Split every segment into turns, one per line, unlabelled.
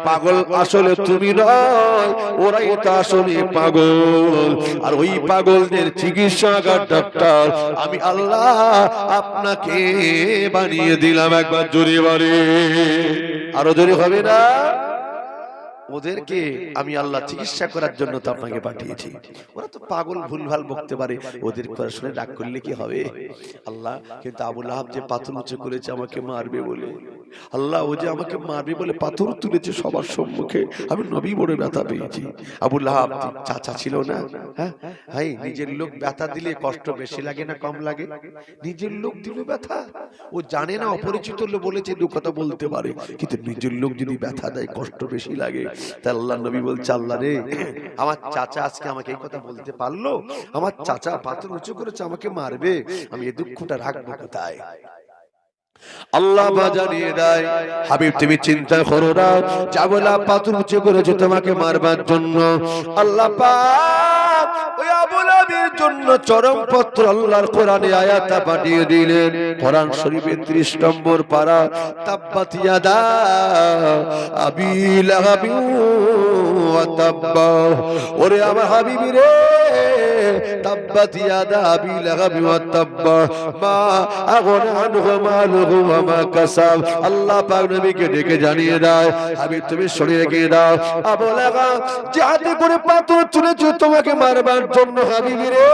পাগল আসলে তুমি নয়, ওরাই তো আসলে পাগল। আর ওই পাগলদের চিকিৎসা ডাক্তার আমি আল্লাহ আপনাকে বানিয়ে দিলাম। একবার জোরে বলে, আরো জোরে হবে না? ওদেরকে আমি আল্লাহ চিকিৎসা করার জন্য তো আপনাকে পাঠিয়েছি। ওরা তো পাগল, ভুলভাল বকতে পারে, ওদের কথা শুনে রাগ করলে কি হবে? আল্লাহ কিন্তু আবু লাহাব যে পাথর উঁচু করেছে আমাকে মারবে বলে, আল্লাহ ও যে আমাকে মারবে বলে পাথর তুলেছে সবার সম্মুখে, আমি নবী বড় ব্যথা পেয়েছি। আবু লাহাব চাচা ছিল না? হ্যাঁ ভাই, নিজের লোক ব্যথা দিলে কষ্ট বেশি লাগে না কম লাগে? নিজের লোক দিল ব্যথা, ও জানে না অপরিচিত লোক বলেছে দু কথা বলতে পারে, কিন্তু নিজের লোক যদি ব্যথা দেয় কষ্ট বেশি লাগে। তাই আল্লাহ নবী বলছে, আল্লাহ রে, আমার চাচা আজকে আমাকে এই কথা বলতে পারলো, আমার চাচা পাথর উঁচু করেছে আমাকে মারবে, আমি এই দুঃখটা রাখবো কোথায়? আল্লাহ জানিয়ে দেয়, হাবিব তুমি চিন্তা করো না, জাবলা পাথর উঁচু করেছে তোমাকে মারবার জন্য। আল্লাহ পাক ওই আবু লাহাবের জন্য চরম পত্র আল্লাহর কোরআনে আয়াত পাঠিয়ে দিলেন। কোরআন শরীফের 30 নম্বর পারা, তাব্বাত ইয়াদা আবি লাহাব ওয়া তাব্বা। ওরে আমার হাবিব রে, তাব্বাত ইয়াদা আবি লাহাব ওয়া তাব্বা মা আগনা আনহু মালুহু ওয়া মা কাসাব। আল্লাহ পাক নবীকে ডেকে জানিয়ে দাও, হাবিব তুমি শুনে রেখে দাও, আবু লাহাব যে হাতে করে পাথর তুলেছে তোমাকে মারবার জন্য, হাবিব রে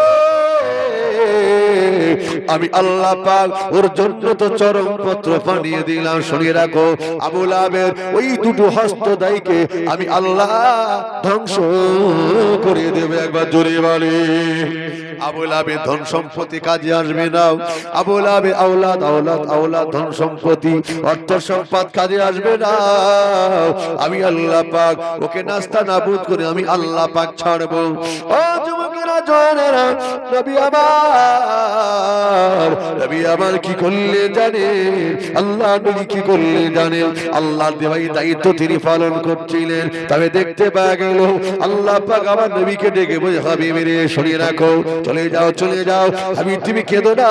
আমি আল্লাহ পাক ওর জন্য তো চরম পত্র পাঠিয়ে দিলাম। শুনে রাখো, আবু লাহাবের ওই দুটো হস্তদায়কে আমি আল্লাহ ধ্বংস করে দেব। একবার জোরে বলে, আবু লাহাবের ধন সম্পত্তি কাজে আসবে না, আবু লাহাবের আওলাদ আওলাদ আওলাদ ধন সম্পত্তি অর্থ সম্পদ কাজে আসবে না। আমি আল্লাহ পাক ওকে নাস্তা নাবুদ করে আমি আল্লাহ পাক ছাড়বো। ও যুবকেরা, জওয়ানেরা, নবী আমার, নবী আমার কি করলে জানে? আল্লাহ নবী কি করলে জানে? আল্লাহর দেওয়াই দায়িত্ব তিনি পালন করছিলেন। তবে দেখতে পাওয়া গেল আল্লাহ পাক আমার নবীকে ডেকে বলে, হাবিব রে শুনে রাখো, চলে যাও চলে যাও, হাবিব তুমি কেঁদো না,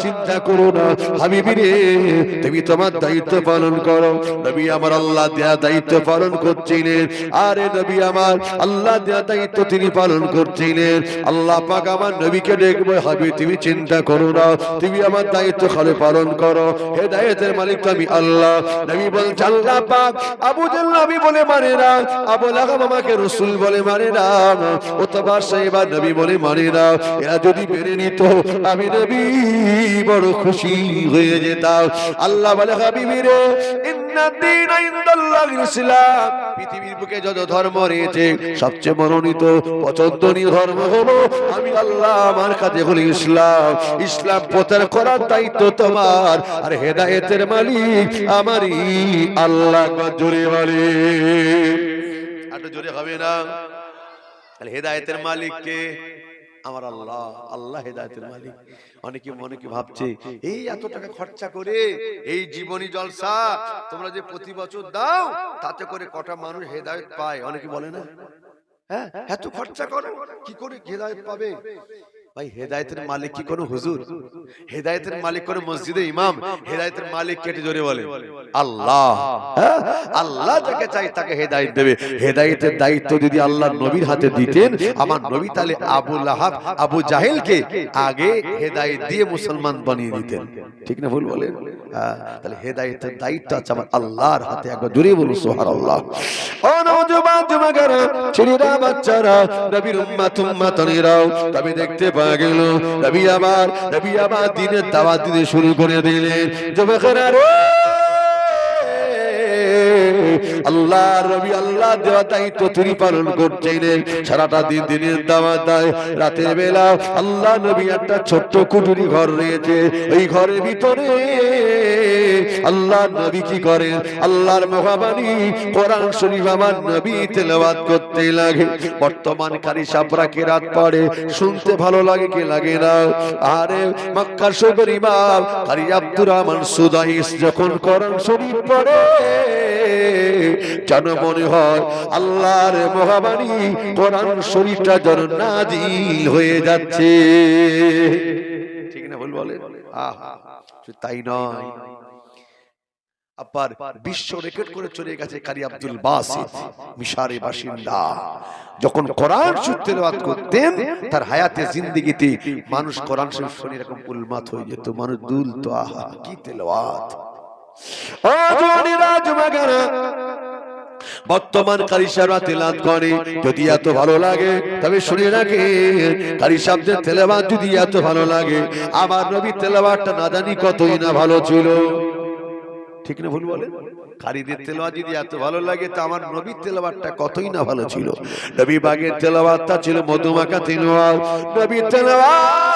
চিন্তা করো না, হাবিব রে তুমি তোমার দায়িত্ব পালন করো। নবী আমার আল্লাহ দেয়া দায়িত্ব পালন করছিলেন। আরে নবী আমার আল্লাহ দেয়া দায়িত্ব তিনি পালন করছিলেন। আল্লাহ পাক আমার নবীকে দেখবে, হাবিব তুমি চিন্তা করো না, তুমি আমার দায়িত্ব খালি পালন করো, হেদায়েতের মালিক আমি আল্লাহ। নবী বলছে, আল্লাহ পাক আবু জাহল নবী বলে মানে না, আবু লাহাব আমাকে রাসূল বলে মানে না, ওতবা সাহেবা নবী বলে মানে না। এরা যদি মেনে নিত আমি নবী বড় খুশি হয়ে যেতাম। আল্লাহ বলে, হাবিব রে ইন্নাদ দীন ইনদাল্লাহিল ইসলাম, পৃথিবীর বুকে যত ধর্ম রয়েছে সবচেয়ে মনোনীত পছন্দনীয় ধর্ম হলো আমি আল্লাহ আমার কাছে হলো ইসলাম। ইসলাম প্রচার করার দায়িত্ব তোমার, আর হেদায়েতের মালিক আমারই আল্লাহ। জোরে বলে, একটু জোরে হবে না? হেদায়েতের মালিক কে? আমার আল্লাহ। আল্লাহ হেদায়েতের মালিক। অনেকে ভাবছে এই এত টাকা খরচা করে এই জীবনী জলসা তোমরা যে প্রতি বছর দাও, তাতে করে কটা মানুষ হেদায়েত পায়? অনেকে বলে না, হ্যাঁ এত খরচা করো কি করে হেদায়েত পাবে? ভাই হেদায়েতের মালিক কি কোনো হুজুর? হেদায়েতের মালিক কোনো মসজিদে ইমাম? হেদায়েতের মালিক কেটে জোরে বলে আল্লাহ। আল্লাহ যাকে চাই তাকে হেদায়েত দেবে। হেদায়েতের দায়িত্ব যদি আল্লাহর নবীর হাতে দিতেন, আমার নবী তাহলে আবু লাহাব আবু জাহেলকে আগে হেদায়েত দিয়ে মুসলমান বানিয়ে দিতেন। ঠিক না ভুল বলেন? তাহলে হেদায়েতের দায়িত্ব আছে আমার আল্লাহর হাতে। একবার জোরে বলুন সুবহানাল্লাহ। ও নওজোয়ান যুবকেরা, ছেলেরা, বাচ্চারা, নবীর উম্মত-উম্মতানিরাও, তবে দেখতে পাওয়া গেল নবী আবার দ্বীনের দাওয়াত দিতে শুরু করে দিলেন। যুবকেরা রে, আল্লাহ নবী আল্লাহ দেওয়া দায়িত্ব তিনি পালন করছিলেন। সারাটা দিন দিনের দাওয়াত দেয়, রাতের বেলা আল্লাহ নবী একটা ছোট্ট কুঠুরি ঘর রয়েছে, ওই ঘরের ভিতরে আল্লাহ নবী কি করেন? আল্লাহর মহাবাণী কোরআন শরীফ আমার নবী তেলাওয়াত করতে লাগে। বর্তমান কারি সাবরা কিরাত পড়ে, শুনতে ভালো লাগে কি লাগে না? আরে মক্কা শরীফের ইমাম কারি আব্দুর রহমান সুদাইস যখন কোরআন শরীফ পড়ে, যেন মনে হয় আল্লাহর মহাবাণী কোরআন শরীফটা যেন নাজিল হয়ে যাচ্ছে। ঠিক না ভুল বলেন? তাই নয়, আবার বিশ্ব রেকর্ড করে চলে গেছে কারি আব্দুল বাসিত মিশরের বাসিন্দা। যখন কোরআন শরীফ তেলাওয়াত করতেন তার হায়াতে জিন্দেগিতে মানুষ কোরআন শরীফ শুনে এরকম উলমাত হয়ে যেত, মানুষ দুলতো, আহা কি তেলাওয়াত। ও জওয়ানেরা যুবকেরা, বর্তমান কারি সাহেবরা তেলাওয়াত করে, যদি এত ভালো লাগে তবে শুনে রাখে, কারি সাহেবদের তেলাওয়াত যদি এত ভালো লাগে, আমার নবী তেলাওয়াতটা না জানি কতই না ভালো ছিল। ঠিক না ভুল বলেন? কারীদের তেলাওয়াত যদি এত ভালো লাগে তো আমার নবীর তেলাওয়াতটা কতই না ভালো ছিল। নবী পাকের তেলাওয়াতটা ছিল মধুমাখা তেলাওয়াত। নবীর তেলাওয়াত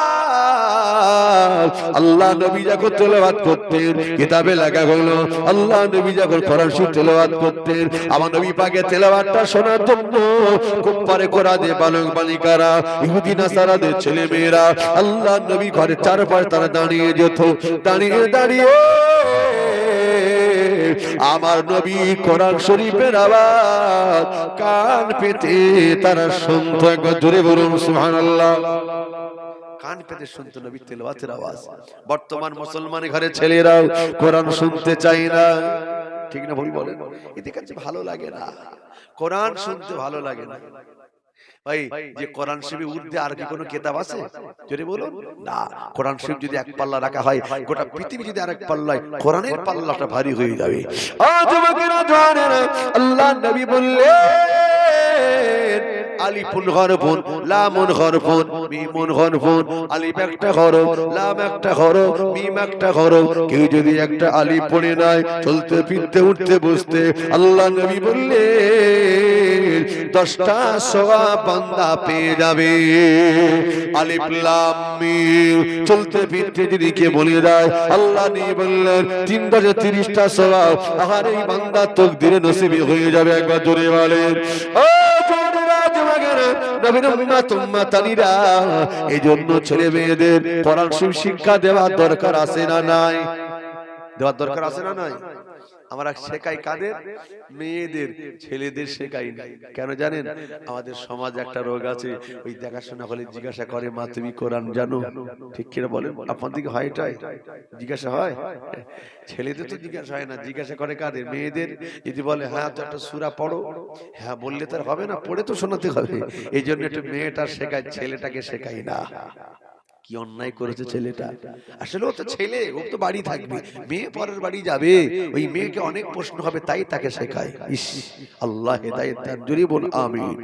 আল্লাহ নবী যখন তেলাওয়াত করতেন কিতাবে লেখা হলো, আল্লাহ নবী যখন কোরআন শরীফ তেলাওয়াত করতেন, আমার নবী পাকের তেলাওয়াতটা শোনার জন্য কুফারে কোরআনে বালক বালিকারা, ইহুদি নাসারাদের ছেলে মেয়েরা আল্লাহ নবী ঘরের চারপাশে তারা দাঁড়িয়ে যেত। দাঁড়িয়ে দাঁড়িয়ে আমার নবী কোরআন শরীফের আওয়াজ কান পেতে তারা শুনতো। একবার জোরে বলুন সুবহানাল্লাহ। কান পেতে শুনতো নবীর তেলাওয়াতের আওয়াজ। বর্তমান মুসলমান ঘরে ছেলেরাও কোরআন শুনতে চায় না। ঠিক না ভুল বলেন? এতে কাছে ভালো লাগে না, কোরআন শুনতে ভালো লাগে না। ভাই যে কোরআন শরীফের ঊর্ধ্বে আর কি কোনো কিতাব আছে? যদি বলুন না, কোরআন শরীফ যদি এক পাল্লা রাখা হয়, গোটা পৃথিবী যদি আরেক পাল্লায়, কোরআনের পাল্লাটা ভারী হয়ে যাবে। ও যুবকেরা জওয়ানেরা, আল্লাহর নবী বললেন আলিফুন হরফুন লামুন হরফুন মিমুন হরফুন। আলিফ একটা হরফ, লাম একটা হরফ, মিম একটা হরফ। কেউ যদি একটা আলিফ পড়ে নাই চলতে ফিরতে উঠতে বসতে, আল্লাহ নবী বললেন 10টা সওয়াব বান্দা পেয়ে যাবে। আলিফ লাম মিম চলতে ফিরতে যদি কে বলে দেয়, আল্লাহ নবী বললেন 330টা সওয়াব আর এই বান্দা তাকদীরে নসিব হয়ে যাবে। একবার জোরে বলেন। ও এই জন্য ছেলে মেয়েদের কোরআন শরীফ শিক্ষা দেওয়ার দরকার আছে না নাই? দেওয়ার দরকার আছে না নাই? আমরা শেখাই কাদের? মেয়েদের, ছেলেদের শেখাই না। কেন জানেন? আমাদের সমাজ একটা রোগ আছে, ওই দেখাশোনা হলে জিজ্ঞাসা করে, মা তুমি কোরআন জানো? ঠিক কিনা বলেন? আপনার দিকে হয় এটাই? জিজ্ঞাসা হয়? ছেলেদের তো জিজ্ঞাসা হয় না, জিজ্ঞাসা করে কাদের? মেয়েদের। যদি বলে হ্যাঁ তো একটা সূরা পড়ো, হ্যাঁ বললে তার হবে না, পড়ে তো শোনাতে হবে। এই জন্য একটু মেয়েটা শেখায়, ছেলেটাকে শেখাই না। কি অন্যায় করেছে ছেলেটা। আসলে ও তো ছেলে, ও তো বাড়ি থাকবে, মেয়ে পরের বাড়ি যাবে, ওই মেয়েকে অনেক প্রশ্ন হবে, তাই তাকে শেখায়। ইস, আল্লাহ হেদায়েত দান, জোরে বল আমিন।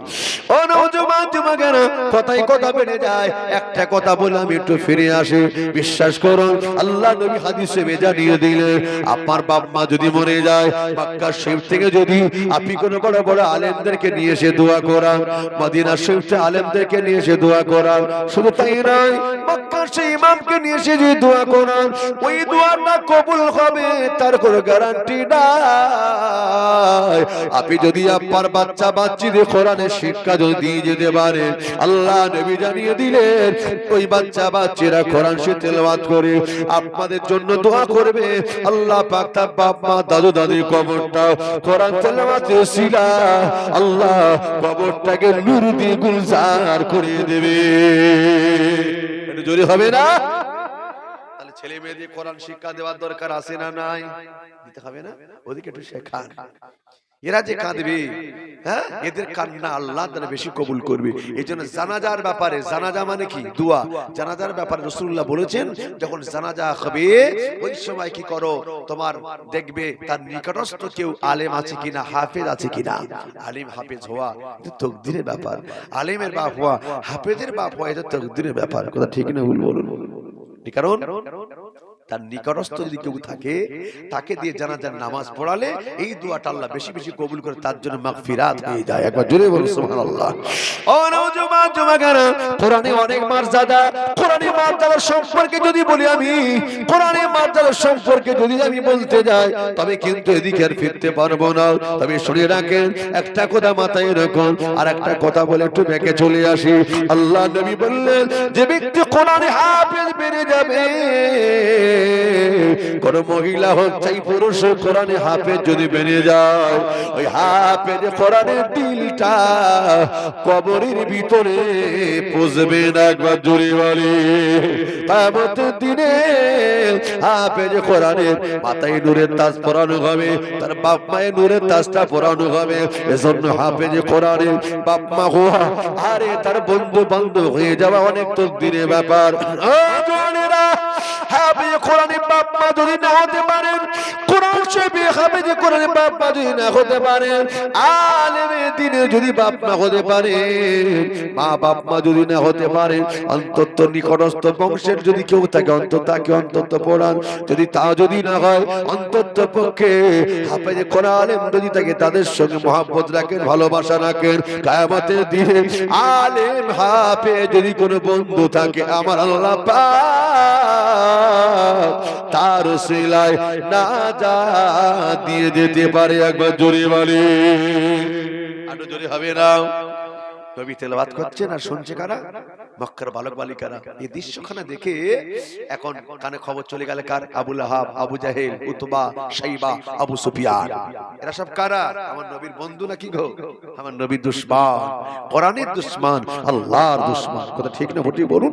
ও নওজোয়ান যুবকেরা, কথাই কথা বেড়ে যায়। একটা কথা বলে আমি একটু ফিরে আসি। বিশ্বাস করুন, আল্লাহ নবী হাদিসে জানিয়ে দিলেন, আপনার বাপ মা যদি মরে যায়, মক্কা শরীফ থেকে যদি আপনি কোনো বড় বড় আলেমদেরকে নিয়ে এসে দোয়া করান, মদিনা শরীফ থেকে আলেমদেরকে নিয়ে এসে দোয়া করান, শুধু তাই নয়, মক্কার সেই ইমামকে নিয়ে এসে যে দোয়া করান, ওই দোয়াটা কবুল হবে তার কোনো গ্যারান্টি নাই। আপনি যদি আপনার বাচ্চা বাচ্চাদের কোরআনের শিক্ষা যদি দিয়ে যেতে পারেন, আল্লাহ নবী জানিয়ে দিলেন, ওই বাচ্চা বাচ্চারা কোরআন শরীফ তেলাওয়াত করে আপনাদের জন্য দোয়া করবে। আল্লাহ পাক তার বাপ মা দাদু দাদির কবরটা কোরআন তেলাওয়াতের ওসিলা আল্লাহ কবরটাকে নূর দিয়ে গুলজার করে দেবে। জোরে হবে না? তাহলে ছেলে মেয়েদের কোরআন শিক্ষা দেওয়ার দরকার আছে না নাই? দিতে হবে না? ওদিকে একটু শেখান। এরা যে কাঁদবে, হ্যাঁ, এদের কান্না আল্লাহ তাআলা বেশি কবুল করবে। এইজন্য জানাজার ব্যাপারে, জানাজা মানে কি? দোয়া। জানাজার ব্যাপারে রাসূলুল্লাহ বলেছেন, যখন জানাজা হবে ওই সময় কি করো, তোমার দেখবে তার নিকটস্থ কেউ আলেম আছে কিনা, হাফেজ আছে কিনা। আলেম হাফেজ হওয়া এটা তাকদীরের ব্যাপার। আলেমের বাপ হওয়া, হাফেজের বাপ হওয়া এটা তাকদীরের ব্যাপার। কথা ঠিক না ভুল বলুন? কারণ তার নিকটস্থ যদি কেউ থাকে, তাকে দিয়ে জানাজার নামাজ পড়ালে এই দোয়াটা আল্লাহ বেশি বেশি কবুল করে, তার জন্য মাগফিরাত হয়ে যায়। একবার জোরে বলুন সুবহানাল্লাহ। ও নওজোয়ান যুবকেরা, কোরআনে অনেক মর্যাদা, কোরআনের মর্যাদা সম্পর্কে যদি বলি আমি, কোরআনের মর্যাদা সম্পর্কে যদি আমি বলতে যাই, তবে কিন্তু এদিকে আর ফিরতে পারবো না। তবে শুনে রাখেন, একটা কথা মাথায় রাখুন, আর একটা কথা বলে একটু ব্যাকে চলে আসি। আল্লাহ নবী বললেন, যে ব্যক্তি কোরআনে হাফেজ বেড়ে যাবে কোন মহিলা হোক চাই পুরুষ কোরআনে হাফেজ যদি বেরিয়ে যায়, ওই হাফেজ কোরআনের দিলটা কবরের ভিতরে পুষবে না। একবার জোরে বলি কিয়ামতের দিনে হাফেজ কোরআনের মাথায় নূরের তাজ পরানো হবে, তার বাপ মায়ের নূরের তাজটা পরানো হবে। এজন্য হাফেজ কোরআনের বাপ মা হওয়া আরে তার বন্ধু বান্ধব হয়ে যাওয়া অনেক তকদিরের ব্যাপার। হাফেজ কোরআনের বাপ মা যদি না হতে পারেন, কোরআন শরীফে হাফেজ কোরআনের বাপ মা যদি না হতে পারেন, আলেমে দ্বীনের যদি বাপ মা হতে পারে, মা বাপ মা যদি না হতে পারে, অন্তত নিকটস্থ বংশের যদি কেউ থাকে অন্তত তাকে অন্তত পড়ান। যদি তা যদি না হয় অন্তত পক্ষে হাফেজ কোরআন আলেম যদি থাকে তাদের সঙ্গে মহব্বত রাখেন, ভালোবাসা রাখেন। কিয়ামতের দিনে আলেম হাফেজ যদি কোনো বন্ধু থাকে, আমার আল্লাহ পাক তার ওসিলায় নাজাত দিয়ে দিতে পারে। একবার জোরে বলে, আরো জোরে হবে না। নবী তেলাওয়াত করছেন আর শুনছে কারা? মক্কার বালক বালিকারা। এই দৃশ্যখানা দেখে এখন কানে খবর চলে গেল কার? আবু লাহাব, আবু জাহেল, উতবা, শাইবা, আবু সুফিয়ান। এরা সব কারা? আমার নবীর বন্ধু নাকি গো? আমার নবীর দুশমন, কোরআনের দুশমন, আল্লাহর দুশমন। কথা ঠিক না ভোটি বলুন?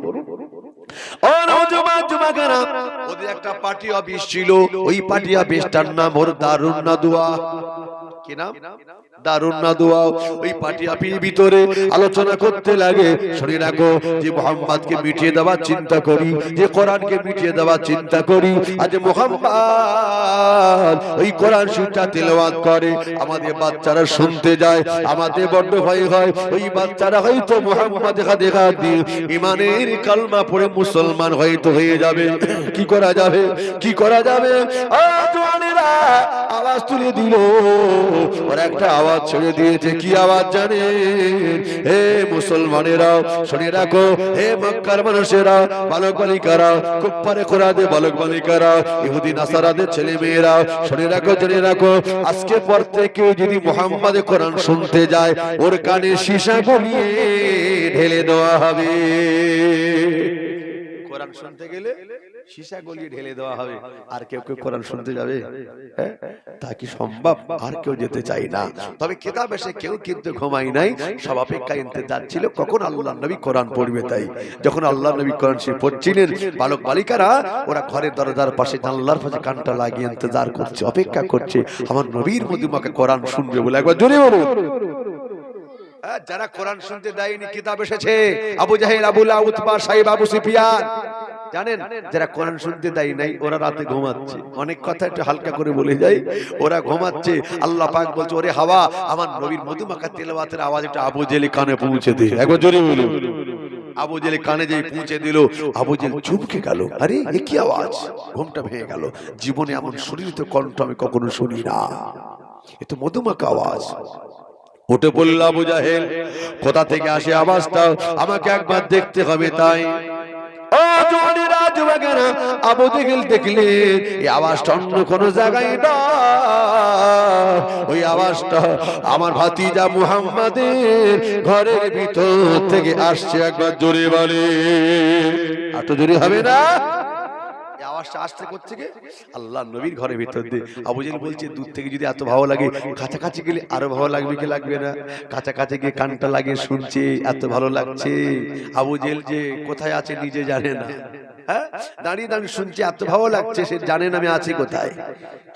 ওদের একটা পার্টি অফিস ছিল, ওই পার্টি অফিসটার নাম ওর দারুন নাদুয়া। কি নাম? দারুন নাদুয়া। ওই পার্টি অফিসের ভিতরে আলোচনা করতে লাগে, শুনে রাখো যে মুহাম্মদকে মিটিয়ে দেওয়ার চিন্তা করি, যে কোরআনকে মিটিয়ে দেওয়ার চিন্তা করি। আজ মুহাম্মদ ওই কোরআন শরীফটা তেলাওয়াত করে, আমাদের বাচ্চারা শুনতে যায়, আমাদের বড্ড ভয় হয় ওই বাচ্চারা হয়তো মুহাম্মদ দেখা দিয়ে ঈমানের কালমা পড়ে মুসলমান হয়তো হয়ে যাবে। কি করা যাবে? কি করা যাবে? আওয়াজ তুলে দিল, ওর একটা আওয়াজ ছেড়ে দিয়েছে। কি আওয়াজ জানে? হে মুসলমানেরা শুনে রাখো, হে মক্কার মানুষেরা, বালক বালিকারা, কুফারে কুরাইশে বালক বালিকারা, ইহুদি নাসারাদের ছেলে মেয়েরা, শুনে রাখো, জেনে রাখো, আজকে পর থেকে যদি মুহাম্মাদের কোরআন শুনতে যায়, ওর কানে সীসা গলিয়ে ঢেলে দেওয়া হবে। কোরআন শুনতে গেলে সীসা গলিয়ে ঢেলে দেওয়া হবে। আর কেউ কেউ কোরআন শুনতে যাবে? তা কি সম্ভব? আর কেউ যেতে চাই না। তবে কিতাব এসে কেউ কিন্তু ঘুমাই নাই, সব অপেক্ষায় ইন্তজার ছিল কখন আল্লাহর নবী কোরআন পড়বে। তাই যখন আল্লাহর নবী কোরআন শরীফ পড়ছিলেন, বালক বালিকারা ওরা ঘরের দরজার পাশে জানলার পাশে কানটা লাগিয়ে ইন্তজার করছে, অপেক্ষা করছে আমার নবীর মধুমাকে কোরআন শুনবে বলে। একবার জোরে বলুন। যারা কোরআন শুনতে দেয়নি, কিতাব এসেছে আবু জাহেল, আবু লাহাব, উতবা, শাইবা, আবু সুফিয়ান। জানেন যারা কোরআন শুনতে দেয় নাই ওরা রাতে ঘুমাচ্ছে। অনেক কথা একটু হালকা করে বলে যাই, ওরা ঘুমাচ্ছে। আল্লাহ পাক বলছে, ওরে হাওয়া আমার নবীর মধুমাখা তেলাওয়াতের আওয়াজ একটু আবু জেলে কানে পৌঁছে দে। একবার জোরে বলুন। আবু জেলে কানে যেই পৌঁছে দিল, আবু জেল চুপকে গেল। আরে এ কি আওয়াজ? ঘুমটা ভেঙে গেল। জীবনে এমন সুরিত কণ্ঠ আমি কখনো শুনি না, এ তো মধুমাখা আওয়াজ। উঠে পড়ল আবু জাহেল, কোথা থেকে আসে আওয়াজটা আমাকে একবার দেখতে হবে। তাই আবু জাহেল দেখলে এই আওয়াজটা অন্য কোন জায়গায় না, ওই আওয়াজটা আমার ভাতিজা মুহাম্মাদের ঘরের ভিতর থেকে আসছে। একবার জোরে বলে, এত জোরে হবে না। আওয়াজটা আসতে করছে কে? আল্লাহর নবীর ঘরের ভিতর দিয়ে। আবু জাহেল বলছে, দূর থেকে যদি এত ভালো লাগে, কাছাকাছি গেলে আরো ভালো লাগবে কি লাগবে না? কাছাকাছি গিয়ে কানটা লাগিয়ে শুনছে, এত ভালো লাগছে। আবু জাহেল যে কোথায় আছে নিজে জানে না, দাঁড়িয়ে দাঁড়িয়ে শুনছে, এত ভালো লাগছে, সে জানেন আমি আছি কোথায়।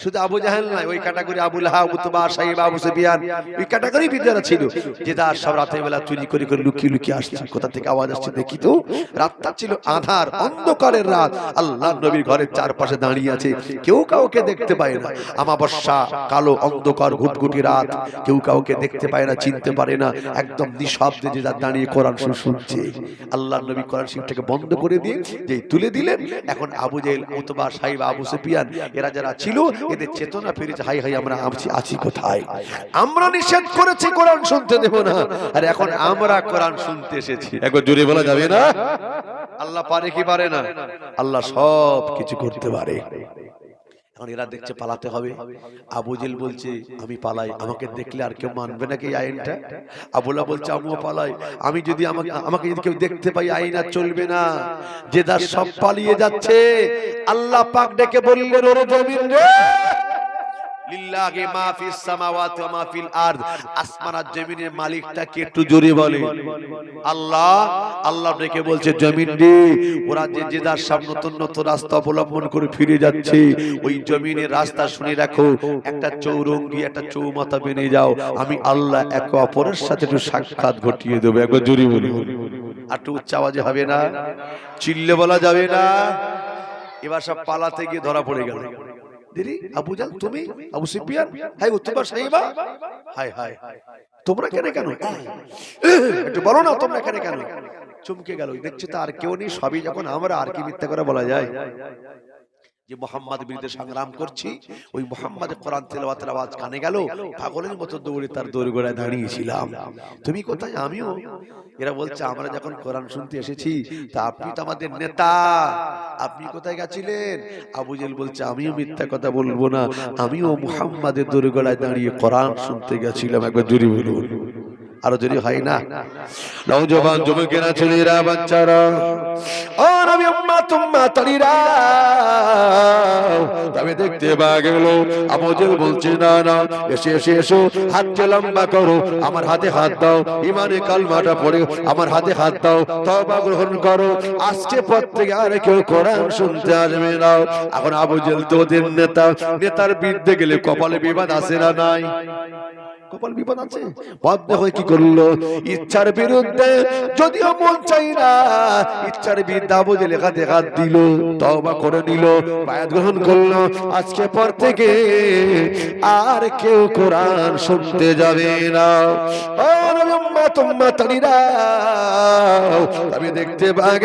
শুধু আবু জাহেল নয়, ওই ক্যাটাগরি আবু লাহাব, উতবা, শাইবা, আবু সুফিয়ান, ওই ক্যাটাগরি ভিতরে ছিল যে তার সব রাতের বেলা চুরি করে করে লুকিয়ে লুকিয়ে আসছে। কোথা থেকে আওয়াজ আসছে দেখি তো। রাতটা ছিল আধার, অন্ধকারের রাত। আল্লাহর নবীর ঘরের চারপাশে দাঁড়িয়ে আছে, কেউ কাউকে দেখতে পায় না। আমাবস্যা, কালো অন্ধকার ঘুটঘুটি রাত, কেউ কাউকে দেখতে পায় না, চিনতে পারে না। একদম নিঃশব্দে যে দাঁড়িয়ে কোরআন শুনছে। আল্লাহর নবী কোরআন শরীফটাকে বন্ধ করে দিয়ে যে তুলে দিলেন, এখন আবু জাহেল, উতবা, শাইবা, আবু সুফিয়ান এরা যারা ছিল, এদের চেতনা ফিরেছে। হাই হাই, আমরা আছি কোথায়? আমরা নিষেধ করেছি কোরআন শুনতে দেব না, আর এখন আমরা কোরআন শুনতে এসেছি। একবার জোরে বলা যাবে না? আল্লাহ পারে কি পারে না? আল্লাহ সব কিছু করতে পারে। এখন এরা দেখছে পালাতে হবে। আবু জেল বলছে আমি পালাই, আমাকে দেখলে আর কেউ মানবে নাকি এই আইনটা? আবুলা বলছে আমিও পালাই, আমি যদি আমাকে যদি কেউ দেখতে পাই আইন আর চলবে না। যে দাস সব পালিয়ে যাচ্ছে, আল্লাহ পাক ডেকে বললেন ওরে জমিন রে, লিল্লাহি মা ফিস সামাওয়াতি ওয়া মা ফিল আরদ, আসমান আর জমিনের মালিকটা কে একটু জোরে বলে? আল্লাহ। আল্লাহ ডেকে বলছে জমিন রে, ওরা যে যার সব নতুন নতুন রাস্তা অবলম্বন করে ফিরে যাচ্ছে, ওই জমিনের রাস্তা শুনে রাখো, একটা চৌরঙ্গি একটা চৌমাথা বেনে যাও, আমি আল্লাহ একে অপরের সাথে একটু সাক্ষাৎ ঘটিয়ে দেবো। একবার জোরে বলি, আর একটু উচ্চ আওয়াজে হবে না, চিল্লে বলা যাবে না। এবার সব পালাতে গিয়ে ধরা পড়ে গেল। দিদি আবু জাল তুমি, Abu Sufiyan, hi Utba Saiba, hi hi তোমরা কেন একটু বলো না, তোমরা কেন? চমকে গেল, দেখছে তো আর কেউ নেই, সবই যখন আমরা, আর কি মিথ্যা করে বলা যায়? যে মুহাম্মদ বিরুদ্ধে সংগ্রাম করছি, ওই মুহাম্মাদের কোরআন তেলাওয়াতের আওয়াজ কানে গেল, পাগলের মতো দৌড়ে তার দোরগোড়ায় দাঁড়িয়েছিলাম। তুমি কোথায়? আমিও। এরা বলছে আমরা যখন কোরআন শুনতে এসেছি, তা আপনি তো আমাদের নেতা, আপনি কোথায় গেছিলেন? আবু জেল বলছে আমিও মিথ্যা কথা বলবো না, আমিও মুহাম্মাদের দোরগোড়ায় দাঁড়িয়ে কোরআন শুনতে গেছিলাম। একবার জোরে বলুন, আরো যদি হয় না। নওজওয়ান যুবকেরা, ছেলেরা, বাচ্চারা, ও নবী উম্মাত উম্মাতারিরা, তবে দেখতে পাওয়া গেল আবু জেল বলছে না না, এসো হাতটা লম্বা করো, আমার হাতে হাত দাও, ইমানে কালমাটা পড়ে আমার হাতে হাত দাও, তওবা গ্রহণ করো, আজকে পর থেকে আর কেউ কোরআন শুনতে আসবে না। এখন আবু জেল তো ওদের নেতা, নেতার বিরুদ্ধে গেলে কপালে বিবাদ আছে না নাই? কপাল বিপদ আছে। বাধ্য হয়ে কি করলো? ইচ্ছার বিরুদ্ধে, যদিও মন চাই না, ইচ্ছার বিরুদ্ধে আবু জেল হাতে হাত দিল, তওবা করে নিল, বায়াত গ্রহণ করলো, আজকে পর থেকে আর কেউ কোরআন শুনতে যাবে না। ও নবী উম্মাত উম্মাতারিরা, তবে দেখতে পাওয়া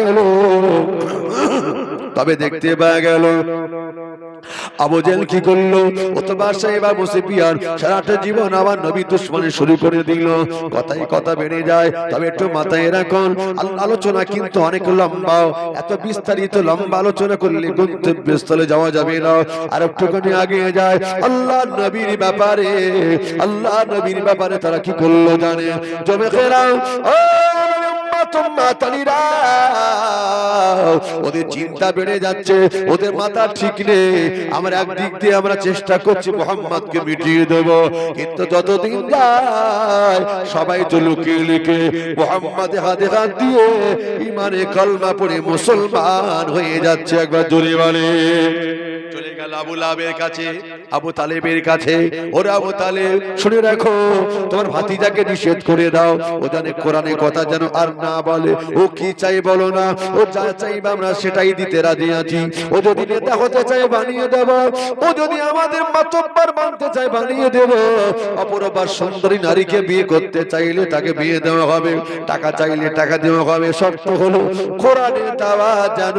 গেল আবু জেল কি করলো? উতবা সাইবা আবু সুফিয়ান সারাটা জীবন আমার নবী দুশমনি শুরু করে দিল। কথাই কথা বেড়ে যায়, তবে একটু মাথায় রাখুন, আলোচনা কিন্তু অনেক লম্বা, এত বিস্তারিত লম্বা আলোচনা করলে গন্তব্যস্থলে যাওয়া যাবে না। আর একটুখানি আগে যায়, আল্লাহ নবীর ব্যাপারে তারা কি করলো জানে? জমে খেলাম ওদের চিন্তা বেড়ে যাচ্ছে, ওদের মাথা ঠিক নেই। আমরা একদিক দিয়ে আমরা চেষ্টা করছি মুহাম্মদকে মিটিয়ে দেব, কিন্তু যতদিন যায় সবাই তো লুকিয়ে লুকিয়ে মুহাম্মদে হাতে হাত দিয়ে ইমানে কালমা পড়ে মুসলমান হয়ে যাচ্ছে। একবার জোরে বলে। চলে গেল আবু লাহাবের কাছে, আবু তালেবের কাছে। ওরে আবু তালেব, শুনে রাখো, তোমার ভাতিজাকে নিষেধ করে দাও, ও জানে কোরআনের কথা যেন আর না বলে। ও কি চাই বলো না, ও যা চাইবে আমরা সেটাই দিতে রাজি আছি। ও যদি নেতা হতে চায় বানিয়ে দেব, ও যদি আমাদের মাতব্বর মানতে চায় বানিয়ে দেব। অপরবার সুন্দরী নারীকে বিয়ে করতে চাইলে তাকে বিয়ে দেওয়া হবে, টাকা চাইলে টাকা দেওয়া হবে। শর্ত হলো কোরআনের দাওয়াত যেন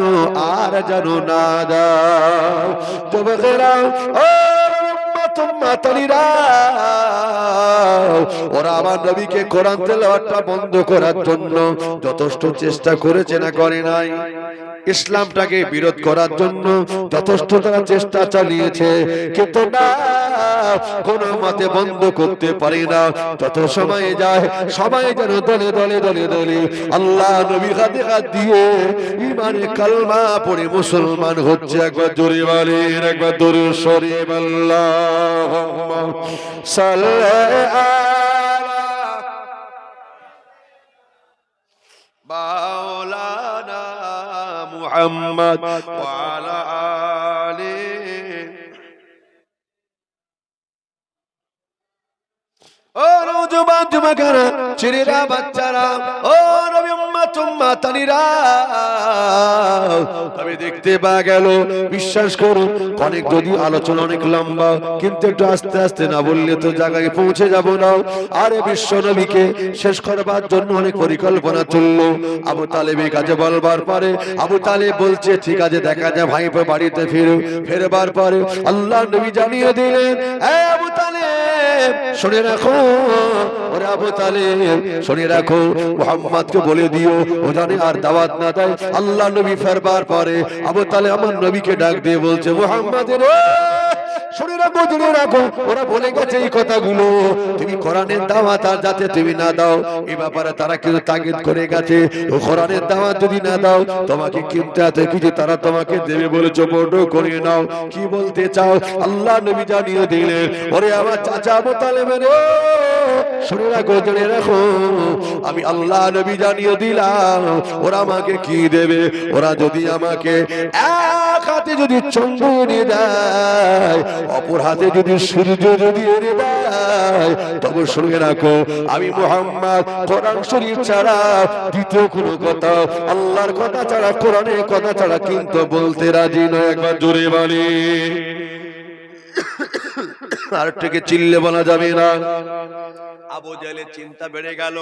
আর যেন না দাও। যুবকেরা, ও উম্মাতারিরা, ওরা আমার নবীকে কোরআন তেলাওয়াতটা বন্ধ করার জন্য যথেষ্ট চেষ্টা করেছে না করে নাই? ইসলামটাকে বিরোধ করার জন্য যথেষ্ট তারা চেষ্টা চালিয়েছে, কিন্তু না, কোন মতে বন্ধ করতে পারে না। যত সময় যায় সবাই যেন দলে দলে দলে দলে আল্লাহ নবী হাতে হাত দিয়ে ইমানে কালমা পড়ে মুসলমান হচ্ছে। একবার জোরে বলেন, একবার দরুদ শরীফ আল্লাহুম্মা সাল্লি আলা মাওলানা মুহাম্মদ ওয়া আলা আলিহি। ও নওজওয়ান যুবকেরা, ছেলেরা, বাচ্চারা, ও নবী উম্মাত উম্মাতারিরা, তবে দেখতে পাওয়া গেল, বিশ্বাস করুন, অনেক যদি আলোচনা অনেক লম্বা, কিন্তু একটু আস্তে আস্তে না বললে তো জায়গায় পৌঁছে যাব না। আরে বিশ্ব নবীকে শেষ করবার জন্য অনেক পরিকল্পনা চললো। আবু তালেবের কাছে বলবার পরে আবু তালেব বলছে ঠিক আছে, দেখা যায় ভাইপো বাড়িতে ফেরবার পরে আল্লাহ নবী জানিয়ে দিলেন, এ আবু তালেব, শুনে রাখো, ওরে আবু তালেব শুনে রাখো, মুহাম্মদকে বলে দিও ও জানে আর দাওয়াত না দেয়। আল্লাহ নবী ফেরবার পরে আবু তালেব আমার নবীকে ডাক দিয়ে বলছে, মুহাম্মদ রে শুনে রাখো, জেনে রাখো, ওরা বলে গেছে এই কথাগুলো, তুমি কোরআনের দাওয়াত আর যাতে তুমি না দাও, এই ব্যাপারে তারা কিন্তু তাগিদ করে গেছে, ও কোরআনের দাওয়াত যদি না দাও তোমাকে কিনতে আছে কিছু তারা তোমাকে দেবে বলেছো, বড় করে নাও। কি বলতে চাও? আল্লাহ নবী জানিয়ে দিলেন, ওরে আমার চাচা আবু তালেব রে শুনে রাখো, জেনে রাখো, আমি আল্লাহ নবী জানিয়ে দিলাম ওরা আমাকে কি দেবে। ওরা যদি আমাকে এক হাতে যদি চন্দ্র এনে দেয়, অপর হাতে যদি সূর্য যদি এনে দেয়, তবে শুনে রাখো আমি মুহাম্মদ কোরআন শরীফ ছাড়া দ্বিতীয় কোনো কথা, আল্লাহর কথা ছাড়া, কোরআনের কথা ছাড়া কিন্তু বলতে রাজি নয়। একবার জোরে বলি, আর থেকে চিল্লে বলা যাবে না। আবু জেহেলের চিন্তা বেড়ে গেল,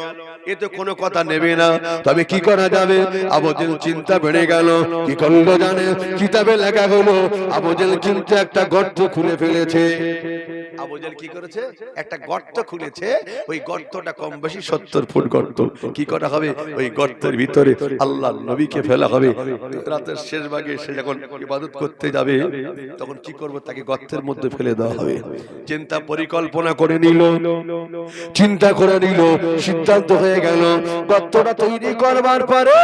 এ তো কোনো কথা নেবে না, তবে কি করা যাবে? আবু জেহেল চিন্তা বেড়ে গেল, কি করলো জানে? কিতাবে লেখা হলো আবু জেহেল কিন্তু একটা গর্ত খুলে ফেলেছে। আবু জেহেল কি করেছে? একটা গর্ত খুলেছে, ওই গর্তটা কম বেশি 70 ফুট গর্ত। কি করা হবে? ওই গর্তের ভিতরে আল্লাহর নবীকে ফেলা হবে। রাতের শেষ ভাগে সে যখন ইবাদত করতে যাবে তখন কি করবে? তাকে গর্তের মধ্যে ফেলে দেওয়া হবে। চিন্তা পরিকল্পনা করে নিল, চিন্তা করে নিল, সিদ্ধান্ত হয়ে গেল। গর্তটা তৈরি করবার পরে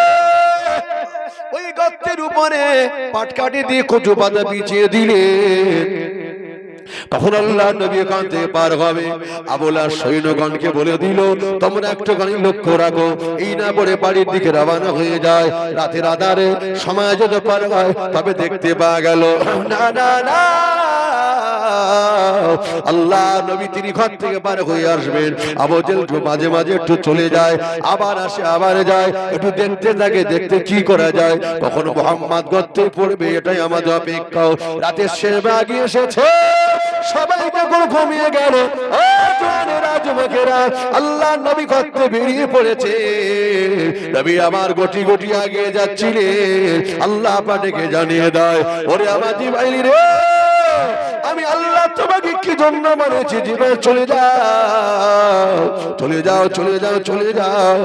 ওই গর্তের উপরে পাটকাঠি দিয়ে কচু পাতা বিছিয়ে দিলে তখন আল্লাহ নবী এখান থেকে পার হবে। আবুলার সৈন্যগণকে বলে দিল, তোমরা একটুখানি লক্ষ্য রাখো, এই না পরে বাড়ির দিকে রওনা হয়ে যায়। রাতের আধারে সময় যদি পার হয় তবে দেখতে পাওয়া গেল না না না, আল্লাহ নবী তিনি ঘর থেকে পার হয়ে আসবেন। আবু জেহেল মাঝে মাঝে একটু চলে যায়, আবার আসে, আবার যায়, একটু দেখতে থাকে, দেখতে কি করা যায় কখন মুহাম্মদ গর্তে পড়বে, এটাই আমাদের অপেক্ষা। রাতের শেষ ভাগে এসেছে, সবাই যখন ঘুমিয়ে গেল, আল্লাহ নবী গর্তে বেরিয়ে পড়েছে। নবী আমার গটি গটি আগে যাচ্ছিলেন, আল্লাহ পাকে জানিয়ে দেয়, ওরে আমার জিবরাইল রে, আমি আল্লাহ তোমাকে কি জন্য বলেছি, জীবন চলে যাও, চলে যাও, চলে যাও, চলে যাও,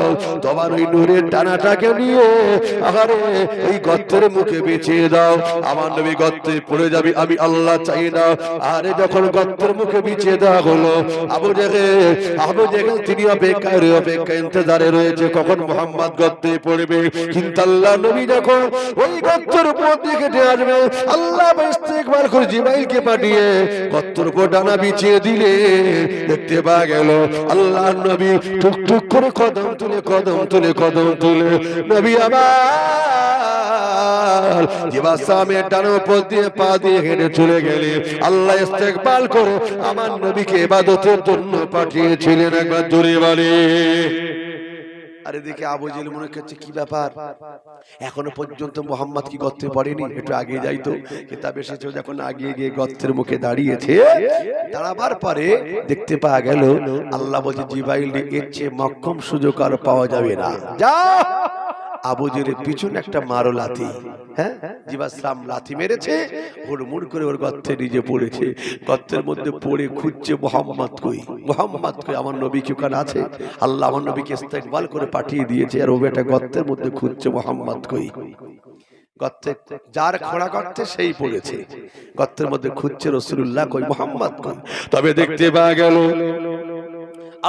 তোমার ওই নূরের টানাটাকে নিয়ে আহারে এই গর্তের মুখে বিছিয়ে দাও। আমার নবী গর্তে পড়ে যাবে, আমি আল্লাহ চাই না। আরে যখন গর্তের মুখে বিছিয়ে দেওয়া হলো, আবু জেহেল তিনি অপেক্ষায় ইন্তজারে রয়েছে কখন মুহাম্মদ গর্তে পড়বে। কিন্তু আল্লাহ নবী যখন ওই গর্তের উপর দিকে আসবে, আল্লাহ ইস্তেগফার করে জিবরাইলকে পাঠিয়ে গর্তের উপর ডানা বিছিয়ে দিলে দেখতে পাওয়া গেল আল্লাহ নবী টুক টুক করে কদম তুলে, কদম তুলে, কদম তুলে নবী আমার জিবাসামের ডানার উপর দিয়ে পা দিয়ে হেঁটে চলে গেলে আল্লাহ ইস্তেগফার করে আমার নবীকে ইবাদতের জন্য পাঠিয়েছিলেন। একবার জোরে বলে। আরে দেখে আবু জেহেল মনে করছে কি ব্যাপার, এখনো পর্যন্ত মুহাম্মদ কি গর্তে পড়েনি, একটু আগে যাইতো। কিতাব এসেছে যখন আগে গিয়ে গর্তের মুখে দাঁড়িয়েছে, দাঁড়াবার পরে দেখতে পাওয়া গেল আল্লাহ বলছে, জিবরাইল এর চেয়ে মক্ষম সুযোগ আর পাওয়া যাবে না, যা। আবু জেহেলের পিছনে একটা মারো লাথি, হ্যাঁ জিবাসলাম লাথি মেরেছে, হুড়মুড় করে ওর গর্তে নিজে পড়েছে। গর্তের মধ্যে পড়ে খুঁজছে মুহাম্মদ কই, মুহাম্মদ কই, আমার নবী কি ওখানে আছে? আল্লাহ আমার নবীকে ইস্তেগফার করে পাঠিয়ে দিয়েছে, আর ও বেটা গর্তের মধ্যে খুঁজছে মুহাম্মদ কই। গর্তে যার খোঁড়া গর্তে সেই পড়েছে, গর্তের মধ্যে খুঁজছে রাসূলুল্লাহ কই, মুহাম্মদ কই। তবে দেখতে পাওয়া গেল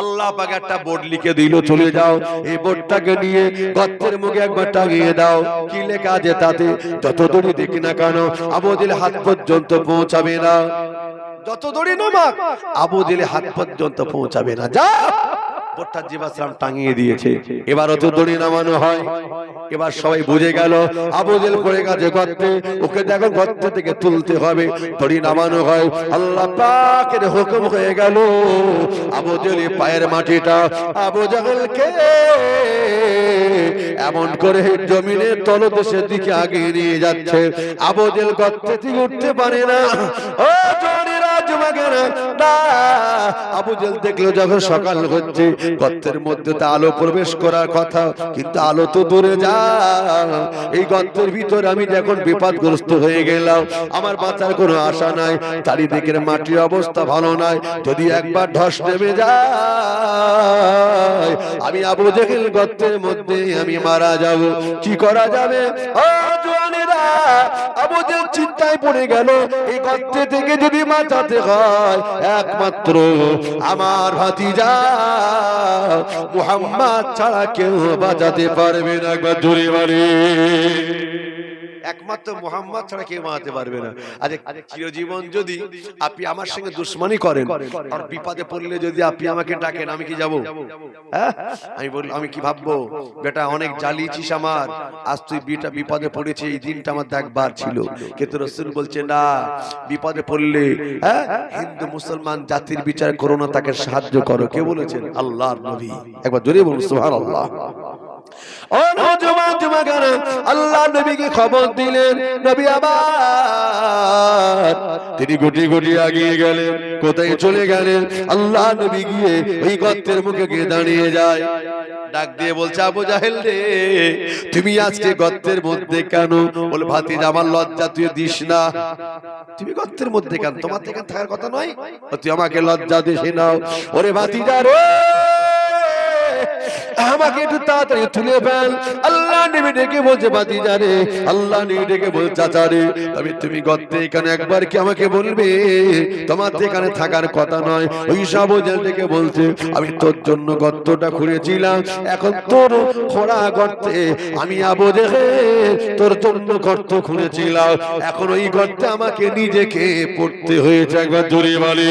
আল্লাহ পাক একটা বোর্ড লিখে দিল, চলে যাও, এই বোর্ডটাকে নিয়ে গর্তের মুখে একবার টাঙিয়ে দাও। কি লেখা আছে তাতে? যত দূরই দেখি না কেন আবু জেহেল হাত পর্যন্ত পৌঁছাবে না, যত দূরই নামাক আবু জেহেল হাত পর্যন্ত পৌঁছাবে না, যা। বোর্ডটা জিবাসলাম টাঙিয়ে দিয়েছে, এবার অত দড়ি নামানো হয়। এবার সবাই বুঝে গেল আবু জেহেল পড়ে গেছে গর্তে, ওকে দেখো গর্ত থেকে তুলতে হবে, দড়ি নামানো হয়। আল্লাহ পাকের হুকুম হয়ে গেল, আবু জেহেলের পায়ের মাটিটা আবু জেহেলকে এমন করে জমিনের তলদেশের দিকে আগিয়ে নিয়ে যাচ্ছে, আবু জেহেল গর্ত থেকে উঠতে পারে না। ও জনেরা যুবকেরা, আবু জেহেল দেখলো যখন সকাল হচ্ছে, গর্তের মধ্যে তো আলো প্রবেশ করার কথা, কিন্তু আলো তো দূরে যা। এই গর্তের ভিতরে আমি যখন বিপদগ্রস্ত হয়ে গেলাম, আমার বাঁচার কোনো আশা নাই, চারিদিকের মাটির অবস্থা ভালো নাই, যদি একবার ধস নেমে যায় আমি আবু জেহেল গর্তের মধ্যে আমি মারা যাব, কি করা যাবে? আবু জেহেল চিন্তায় পড়ে গেল, এই গর্তে থেকে যদি বাঁচাতে হয় একমাত্র আমার ভাতিজা মুহাম্মদ ছাড়া কেউ বাঁচাতে পারবে না। একবার জোরে বলে, একমাত্র মুহাম্মদ ছাড়া কেউ বাঁচাতে পারবে না। আরে চিরজীবন যদি আপনি আমার সঙ্গে দুশমনি করেন আর বিপদে পড়লে যদি আপনি আমাকে ডাকেন, আমি কি যাব? আমি বলি, আমি কি ভাববো বেটা অনেক জ্বালিয়েছিস আমার, আজ তুই বিপদে পড়েছে, এই দিনটা আমার দেখবার ছিল। কিন্তু রাসূল বলছে না, বিপদে পড়লে হিন্দু মুসলমান জাতির বিচার করো না, তাকে সাহায্য করো। কে বলেছেন? আল্লাহর নবী। একবার জোরে বলুন সুবহানাল্লাহ। আল্লাহ নবীকে খবর দিলেন, নবী আবার তিনি গুটি গুটি এগিয়ে গেলেন। কোথায় চলে গেলেন? আল্লাহ নবী গিয়ে ওই গর্তের মুখে গিয়ে দাঁড়িয়ে যায়, ডাক দিয়ে বলছে, আবু জাহেল রে, তুমি আজকে গর্তের মধ্যে কেন? বলে, ভাতিজা আমার লজ্জা তুই দিস না, তুমি গর্তের মধ্যে কেন? তোমার থেকে থাকার কথা নয়, তুই আমাকে লজ্জা দিস না। ওরে ভাতিজা রে, আমাকে একটু তাড়াতাড়ি তুলে ফেল। আল্লাহ নবী ডেকে বলছে, ভাতিজা রে, আল্লাহ নবী ডেকে বলছে, চাচা রে, তবে তুমি গর্তে এখানে একবার কি আমাকে বলবে? তোমার তো এখানে থাকার কথা নয়। ওই আবু জেহেল ডেকে বলছে, আমি তোর জন্য গর্তটা খুঁড়েছিলাম, এখন তোর খোঁড়া গর্তে আমি আবু জেহেল তোর জন্য গর্ত খুঁড়েছিলাম, এখন ওই গর্তে আমাকে নিজেকে পড়তে হয়েছে। একবার জোরে বলে।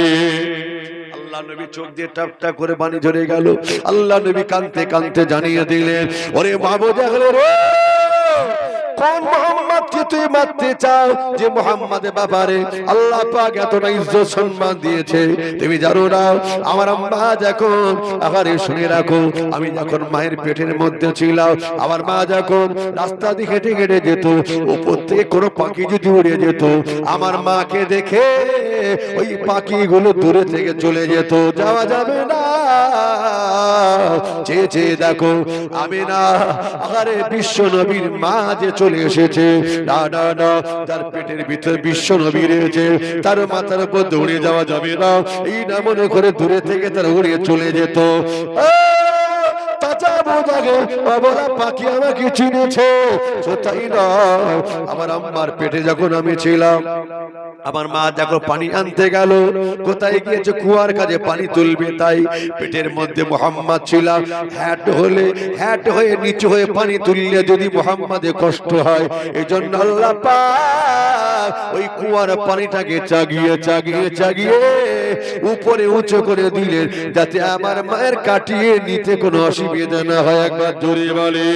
আল্লাহ নবী চোখ দিয়ে টাপ টাপ করে পানি ঝরে গেল। আল্লাহ নবী কাঁদতে কাঁদতে জানিয়ে দিলেন, ওরে আবু জেহেল রে, কোন মুহাম্মদকে তুই মারতে চাও? যে মুহাম্মাদের ব্যাপারে আল্লাহ পাক এতটা ইজ্জত সম্মান দিয়েছে, তুমি জানো না? আমার আম্মা যখন, আহারে শুনে রাখো, আমি যখন মায়ের পেটের মধ্যে ছিলাম, আমার মা যখন রাস্তা দিয়ে হেঁটে হেঁটে যেত, উপর থেকে কোনো পাখি যদি উড়ে যেত, আমার মাকে দেখে ওই পাখিগুলো দূরে থেকে চলে যেত, যাওয়া যাবে না। চেয়ে চেয়ে দেখো, আমি না, আরে বিশ্ব নবীর মা যে চলে এসেছে, না না না, তার পেটের ভিতরে বিশ্ব নবী রয়েছে, তার মাথার উপর দৌড়ে যাওয়া যাবে না, এই না মনে করে দূরে থেকে তার উড়িয়ে চলে যেত। পাখি আমাকে চিনেছে, তাই না? আমার আম্মার পেটে যখন আমি ছিলাম, আমার মা যখন পানি আনতে গেল, কোথায় গিয়েছে? কুয়ার কাছে পানি তুলবে, তাই পেটের মধ্যে মুহাম্মদ ছিলাম। হ্যাট হয়ে নিচু হয়ে পানি তুললে যদি মুহাম্মাদের কষ্ট হয়, এই জন্য আল্লাহ পাক ওই কুয়ার পানিটাকে চাগিয়ে চাগিয়ে চাগিয়ে উপরে উঁচু করে দিলেন, যাতে আমার মায়ের কাটিয়ে নিতে কোনো অসুবিধা না হয়। একবার জোরে বলে,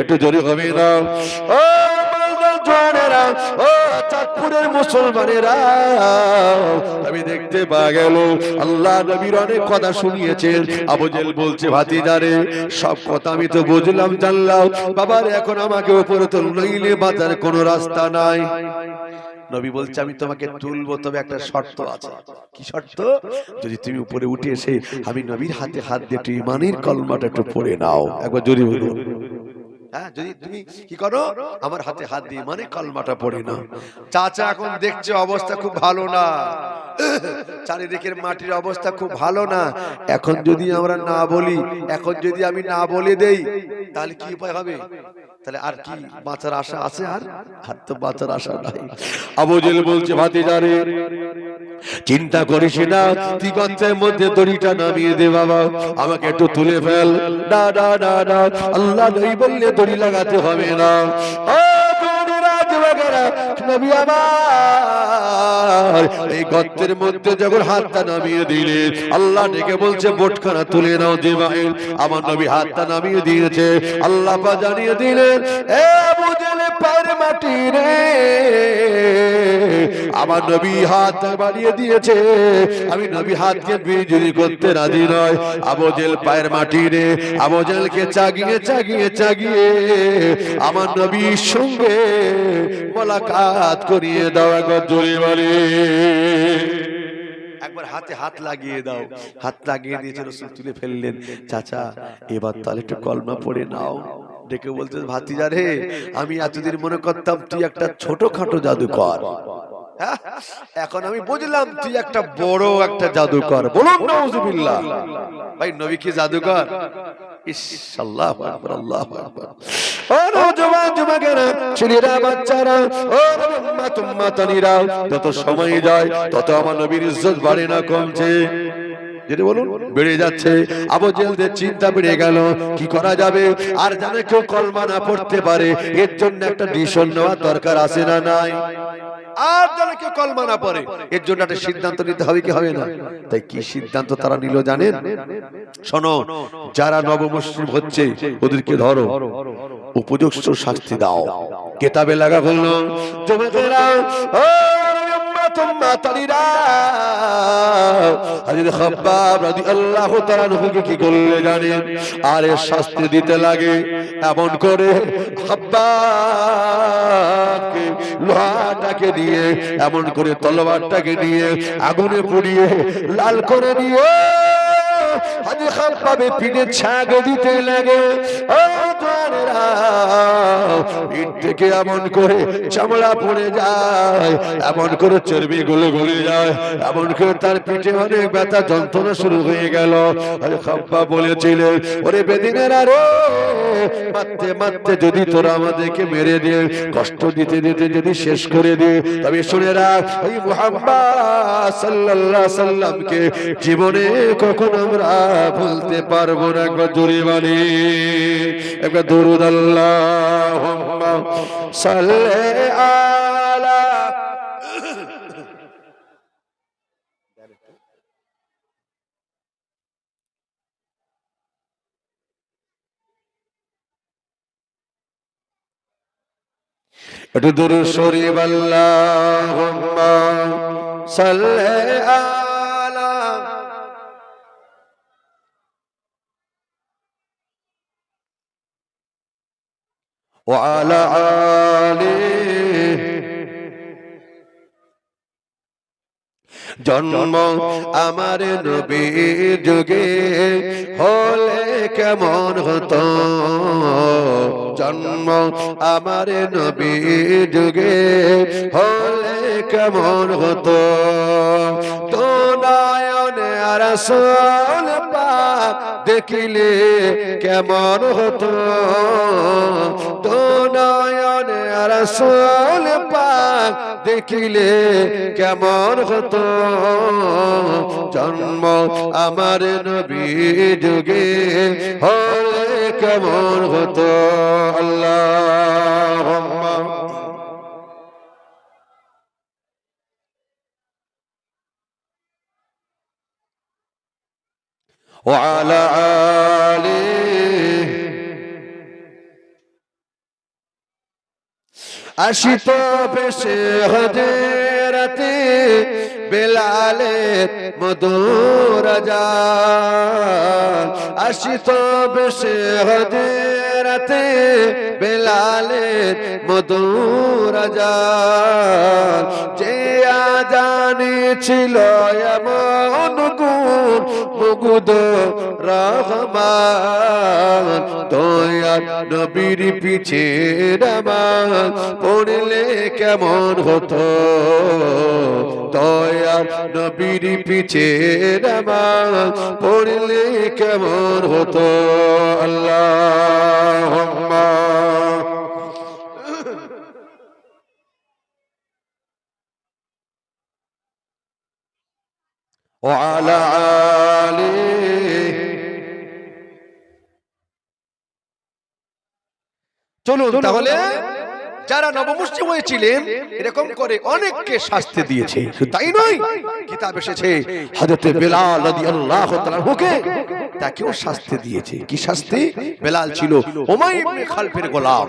একটু জোরে হবে না? ও জওয়ানেরা, ও চাঁদপুরের মুসলমানেরা, আমি দেখতে পাওয়া গেল আল্লাহ নবীর অনেক কথা শুনিয়েছেন। আবু জেহেল বলছে, ভাতিজা রে, সব কথা আমি তো বুঝলাম, জানলাম, বাবার এখন আমাকে উপরে তো নইলে বাঁচার কোনো রাস্তা নাই। নবী বলছে, আমি তোমাকে তুলবো, তবে একটা শর্ত আছে। কি শর্ত? যদি তুমি উপরে উঠে এসে আমি নবীর হাতে হাত দিয়ে তুই ইমানের কলমাটা একটু পড়ে নাও। একবার জোরে বলুন। হ্যাঁ, যদি তুমি কি করো, আমার হাতে হাত দিয়ে মানে কলমাটা পড়ে নাও। চাচা এখন দেখছে অবস্থা খুব ভালো না, চারিদিকের মাটির অবস্থা খুব ভালো না। এখন যদি আমরা না বলি, এখন যদি আমি না বলে দেই, তাহলে কি উপায় হবে? তাহলে আর কি বাঁচার আশা আছে? আর তো বাঁচার আশা নাই। আবু জেহেল বলছে, ভাতিজা রে, চিন্তা করিস না, তুই গর্তের মধ্যে দড়িটা নামিয়ে দে বাবা, আমাকে একটু তুলে ফেল। না না না না, আল্লাহ নবী বললে দড়ি লাগাতে হবে না। নবী আমার এই গর্তের মধ্যে যখন হাতটা নামিয়ে দিলেন, আল্লাহ ডেকে বলছে, বোটখানা তুলে নাও জিবরাইল। আমার নবী হাতটা নামিয়ে দিয়েছে, আল্লাহ পাক জানিয়ে দিলেন, এ আবু জেহেল পায়ের মাটি রে, আমার নবী হাত বাড়িয়ে দিয়েছে, আমি নবী হাতকে বিজুরি করতে রাজি নয়। আবু জেহেল পায়ের মাটি রে, আবু জেহেলকে চাগিয়ে চাগিয়ে চাগিয়ে আমার নবীর সঙ্গে মোলাকাত করিয়ে দাও। একবার জোরে বলে, একবার হাতে হাত লাগিয়ে দাও। হাত লাগিয়ে দিয়েছে, রাসূল তুলে ফেললেন। চাচা এবার তাহলে একটু কলমা পড়ে নাও। ডেকে বলতে, ভাতিজা রে, আমি এতদিন মনে করতাম তুই একটা ছোটখাটো জাদুকর, এখন আমি বুঝলাম তুই একটা বড় একটা জাদুকর। বলুন নাউজুবিল্লাহ। ভাই নবী কি জাদুকর? ইস, আল্লাহু আকবার, আল্লাহু আকবার। ও নওজোয়ান যুবকেরা, ছেলেরা, বাচ্চারা, ও উম্মাত উম্মাতানিরা, যত সময় যায় তত আমার নবীর ইজ্জত বাড়ে না কমছে? যেটা বলুন বেড়ে যাচ্ছে। আবু জেহেলদের চিন্তা বেড়ে গেল, কি করা যাবে? আর জানে কেউ কলমা না পড়তে পারে, এর জন্য একটা ডিসিশন নেওয়া দরকার আছে না নাই? আর জানে কেউ কলমা না পড়ে, এর জন্য একটা সিদ্ধান্ত নিতে হবে কি হবে না? তাই কি সিদ্ধান্ত তারা নিল জানেন? শোনো, যারা নবমুসলিম হচ্ছে ওদেরকে ধরো, উপযুক্ত শাস্তি দাও। কিতাবে লাগা হলো, যুবকেরা, ও হযরত খাব্বাব রাদিয়াল্লাহু তাআলা নবীকে কি করলে জানেন? আরে শাস্তি দিতে লাগে এমন করে খাব্বাবকে লোহাটাকে দিয়ে, এমন করে তলোয়ারটাকে নিয়ে আগুনে পুড়িয়ে লাল করে দিয়ে হযরত খাব্বাবের পিঠে ছাগ দিতে লাগে। ও জানেরা, পিঠ থেকে এমন করে চামড়া পড়ে যায়, এমন করে চর্বি গুলো গলে যায়, এমন করে তার পিঠে অনেক ব্যথা যন্ত্রণা শুরু হয়ে গেল। আরে খাব্বাব বলেছিলেন, ওরে বেদিনেরা রে, মারতে মারতে যদি তোরা আমাদেরকে মেরে দে, কষ্ট দিতে দিতে যদি শেষ করে দে, তবে শুনে রাখ, ওই মুহাম্মদ সাল্লাল্লাহু আলাইহি সাল্লামকে জীবনে কখনো আমরা ভুলতে পারবো না। একবার জোরে বলি, একবার দরুদ আল্লাহুম্মা সাল্লি আলা। একটু দরুদ শরীফ, আল্লাহুম্মা সাল্লি আলা ওয়া আলা আলিহি। জন্ম আমার নবীর যুগে হলে কেমন হতো, জন্ম আমার নবীর যুগে হলে কেমন হতো, তো নয়নে রাসূল পাক দেখিলে কেমন হতো, তো নয়নে রাসূল পাক দেখিলে কেমন হতো, জন্ম আমার নবীর যুগে হলে কেমন হতো। আল্লাহুম্মা ওয়া আলা আলিহি। আসিত বেশে হযরতে বেলালের মধুর আযান, আসিত বেশে হযরতে বেলালের মধুর আযান, যে আযানে ছিল এমন গুণ মুগ্ধ রহমান, দয়ার নবীর পিছে নামাজ পড়লে কেমন হতো, দয়ার নবীর পিছে নামাজ পড়লে কেমন হতো। আল্লাহুম্মা ওয়া আলা আলিহি। চলুন তাহলে, যারা নবমুসলিম হয়েছিলেন এরকম করে অনেককে শাস্তি দিয়েছে, তাই নয়, কিতাব এসেছে হযরত বেলাল রাদিয়াল্লাহু তাআলা হুকে তাকেও শাস্তি দিয়েছে। কি শাস্তি? বেলাল ছিল উমাইয়া ইবনে খালফের গোলাম।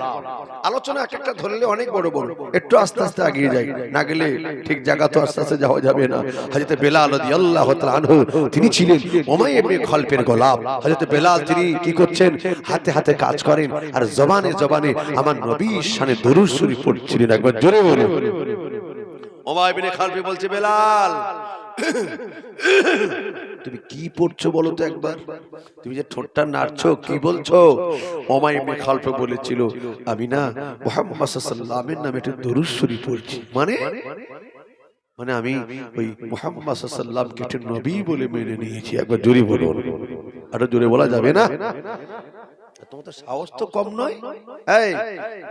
আলোচনা এক একটা ধরলে অনেক বড় বড়, একটু আস্তে আস্তে এগিয়ে যাই, না গেলে ঠিক জায়গা তো আস্তে আস্তে যাওয়া যাবে না। হযরত বেলাল রাদিয়াল্লাহু তাআলা আনহু তিনি ছিলেন উমাইয়া ইবনে খালফের গোলাম। হযরত বেলাল তিনি কি করছেন? হাতে হাতে কাজ করেন আর জবানে জবানে আমার নবীর শানে দরুদ শরীফ পড়ছিলেন। একবার জোরে বলুন। উমাইয়া ইবনে খালফ বলছে, বেলাল তুমি কি পড়ছো বলো তো একবার? তুমি যে ঠোঁটটা নাড়ছো কি বলছো? উমাইয়া ইবনে খালফ বলেছিল আমি না মুহাম্মদ সাল্লাল্লাহু আলাইহি ওয়াসাল্লামের নামে একটু দরুদ শরীফ পড়ছি। মানে আমি ওই মুহাম্মদ সাল্লাল্লাহু আলাইহি ওয়াসাল্লামকে একটু নবী বলে মেনে নিয়েছি। একবার জোরে বলুন। আরো জোরে বলা যাবে না? তোমার তো সাহস তো কম নয়। এই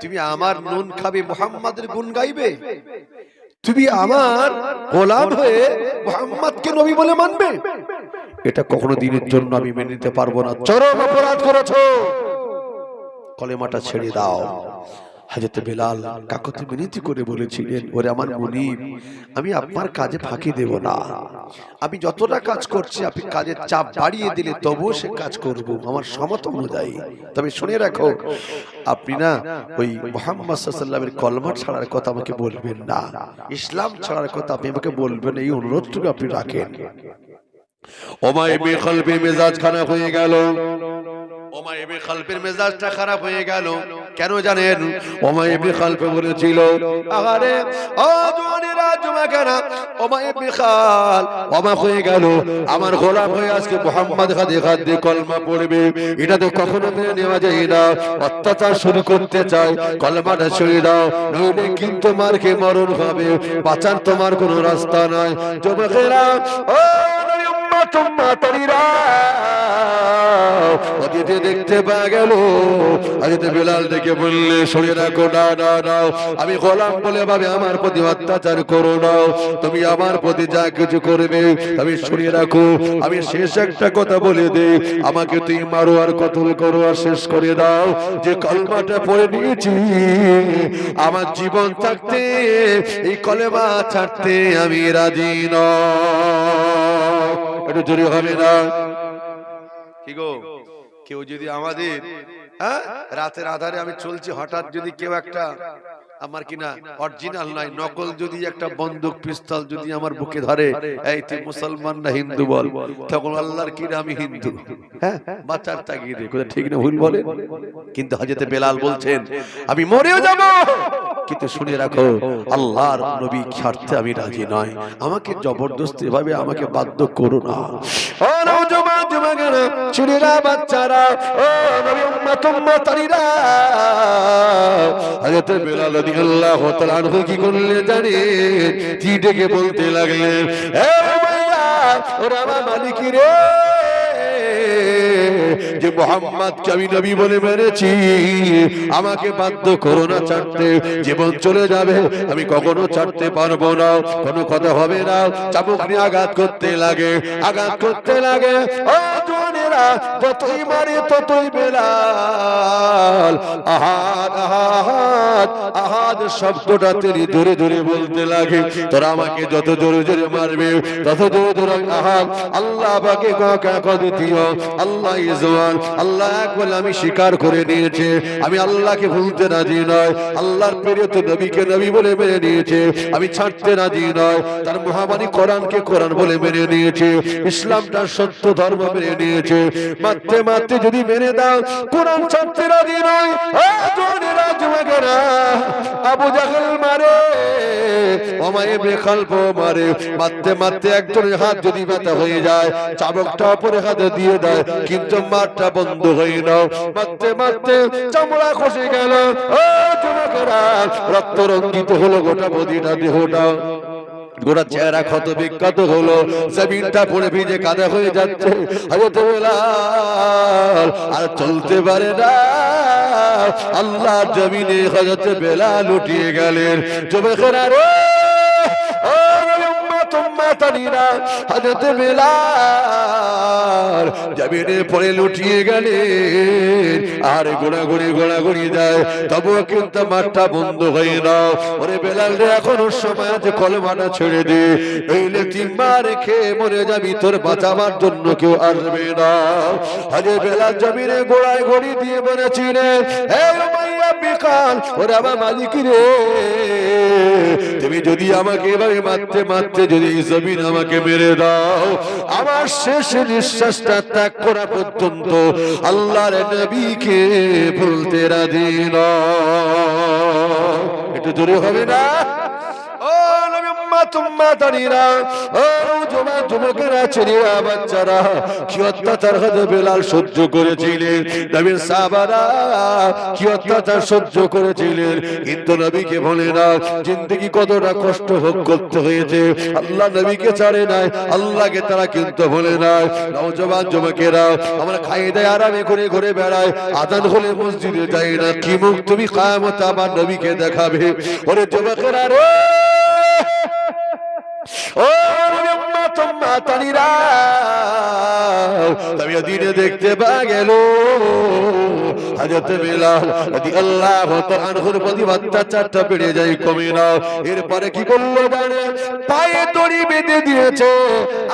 তুমি আমার নুন খাবে, মুহাম্মাদের গুণ গাইবে? তুমি আমার গোলাম হয়ে মুহাম্মদকে নবী বলে মানবে? এটা কখনো দিনের জন্য আমি মেনে নিতে পারবো না। চরম অপরাধ করেছো, কলেমাটা ছেড়ে দাও। হযরত বেলাল কাকতি মিনতি করে বলেছিলেন, ওরে আমার মুনিব, আমি আপনার কাজে ফাঁকি দেব না। আমি যতটা কাজ করছি আপনি কাজের চাপ বাড়িয়ে দিলে তবুও সে কাজ করব আমার সমর্থ অনুযায়ী। তবে শুনে রাখো, আপনি না ওই মুহাম্মদ সাল্লাল্লাহু আলাইহি ওয়াসাল্লামের কলমা ছাড়ার কথা আমাকে বলবেন না, ইসলাম ছাড়ার কথা আপনি আমাকে বলবেন, এই অনুরোধটুকু আপনি রাখেন। উমাইয়া ইবনে খালফের মেজাজ খারাপ হয়ে গেল। উমাইয়া ইবনে খালফের মেজাজটা খারাপ হয়ে গেল। কেন জানেন? উমাইয়া ইবনে খালফ বলেছিল, আরে ও জওয়ানেরা জুমাকানা, উমাইয়া ইবনে খালফ অবাক হয়ে গেল, আমার গোলাম হয়ে আজকে মুহাম্মদ খাদে কলমা পড়বে, এটা তো কখনো মেনে নেওয়া যায় না। অত্যাচার শুরু করতে চাই, কলমাটা ছেড়ে দাও, নইলে কিন্তু মারকে মরণ হবে, বাঁচার তোমার কোনো রাস্তা নাই। যুবকেরা, ও নবী উম্মত উম্মতারিরা, অতীতে দেখতে পাওয়া গেল হযরত বেলাল ডেকে বললে, সরিয়ে রাখো, না না না, আমি গোলাম বলে ভাবে আমার প্রতি অত্যাচার করো না, তুমি আমার প্রতি যা কিছু করবে আমি সরিয়ে রাখো। আমি শেষ একটা কথা বলে দেই, আমাকে তুই মারো আর কতল করো আর শেষ করে দাও, যে কলমাটা পড়ে নিয়েছি আমার জীবন থাকতে এই কলেমা ছাড়তে আমি রাজি নই। একটু জোরে হবে না? কি গো, কেউ যদি আমাদের রাতের আধারে আমি চলছি, হঠাৎ যদি কেউ একটা আমার কিনা অরিজিনাল নাই নকল যদি একটা বন্দুক পিস্তল যদি আমার বুকে ধরে, এই তুই মুসলমান না হিন্দু বল, তখন আল্লাহর কিনা আমি হিন্দু, হ্যাঁ বাঁচার তাগিদে, কথা ঠিক না ভুল বলে? কিন্তু হযরত বেলাল বলছেন আমি মরেও যাব, কিন্তু শুনে রাখো আল্লাহর নবী ছাড়তে আমি রাজি নয়, আমাকে জবরদস্তি ভাবে আমাকে বাধ্য করো না। ও নওজোয়ান যুবকেরা, ছেলেরা, বাচ্চারা, ও নবী উম্মত উম্মতারিরা, হযরত বেলাল রাদিয়াল্লাহু তাআলা আনহু কি করলেন জানেন? কি ডেকে বলতে লাগলেন, এ উমাইয়া, ওরে আমার মালিক রে, যে মুহাম্মদকে আমি নবী বলে মেনেছি, আমাকে বাধ্য করো না ছাড়তে, জীবন চলে যাবে, আমি কখনো ছাড়তে পারবো না, কোনো কথা হবে না। চাবুক নিয়ে আঘাত করতে লাগে, আঘাত করতে লাগে। ও জওয়ানেরা, যতই মারে ততই বেলাল আহাদ আহাদ আহাদ শব্দটা তিনি ধরে ধরে বলতে লাগে, তোরা আমাকে যত জোরে জোরে মারবে তত জোরে জোরে আহাদ। আল্লাহ পাকে দিও, আল্লাহ ইজওয়ান, আল্লাহ এক বলে আমি স্বীকার করে নিয়েছে, আমি আল্লাহকে ভুলতে রাজি নয়, আল্লাহর প্রিয় নবীকে নবী বলে মেনে নিয়েছে, আমি ছাড়তে রাজি নয়, তার মহাবাণী কোরআনকে কোরআন বলে মেনে নিয়েছে, ইসলামটা সত্য ধর্ম মেনে নিয়েছে। মারতে মারতে যদি মেনে দাও, কোরআন ছাড়তে রাজি নয়। আবু জাহেল মারে, উমাইয়া ইবনে খালফ মারে, মারতে মারতে একজনের হাত যদি ব্যথা হয়ে যায়, চাবুকটা পরে হাতে দিয়ে দেয়, কিন্তু মারটা বন্ধ হয় না। মারতে মারতে চামড়া খসে গেল, ও যুবকেরা, রক্ত রঞ্জিত হলো গোটা বডিটা, দেহটা, গোটা চেহারা ক্ষত বিক্ষত হলো, জমিনটা পড়ে ভিজে কাদা হয়ে যাচ্ছে। হযরত বেলাল আর চলতে পারে না, আল্লাহ জমিনে হযরত বেলাল উঠিয়ে গেলেন। যুবকেরা রে, ও উম্মত উম্মতারিরা, হযরত বেলাল জমিনে পড়ে লুটিয়ে গেলেন, আর গোড়াগড়ি গোড়াগড়ি যায়, তবুও কিন্তু মাঠটা বন্ধ হয় না। ওরে বেলাল রে, এখনো সময় আছে, কলেমাটা ছেড়ে দে, নইলে তিনবার খেয়ে মরে যাবি, তোর বাঁচাবার জন্য কেউ আসবে না। হযরত বেলাল জমিনে গোড়ায় গড়ি দিয়ে বলেছিলেন, হে উমাইয়া ইবনে খালফ, ওরে আমার মালিক রে, তুমি যদি আমাকে এভাবে মারতে মারতে যদি জমিন আমাকে মেরে দাও, আমার শেষ নিঃশ্বাসটা ত্যাগ করা পর্যন্ত আল্লাহর নবীকে ভুলতে রাজি নয়। একটু জোরে হবে না? ও নবী উম্মাতুম্মা তানিরা, ও যুবকেরা, ছেলেরা, বাচ্চারা, কি অত্যাচার হযরত বেলাল সহ্য করেছিলেন, নবীর সাহাবারা কি অত্যাচার সহ্য করেছিলেন, কিন্তু নবীকে বলে না জিন্দেগি কতটা কষ্ট ভোগ করতে হয়েছে। আল্লাহ নবীকে ছাড়ে নাই, আল্লাহকে তারা কিন্তু বলে নাই। নওজোয়ান যুবকেরা আমরা খাই দেয় আরামে করে ঘুরে বেড়ায়, আজান হলে মসজিদে যাই না, কি মুখ তুমি কিয়ামতে আমার নবীকে দেখাবে? ওরে যুবকেরা রে, ও উম্মাতুম্মা তানিরা, তবে দিনে দেখতে পা গেল হযরত বেলাল রাদিয়াল্লাহু তাআলা আনহুর প্রতি অত্যাচারটা বেড়ে যায়, কমে না। এরপরে কি করলো জানে? পায়ে দড়ি বেঁধে দিয়েছে,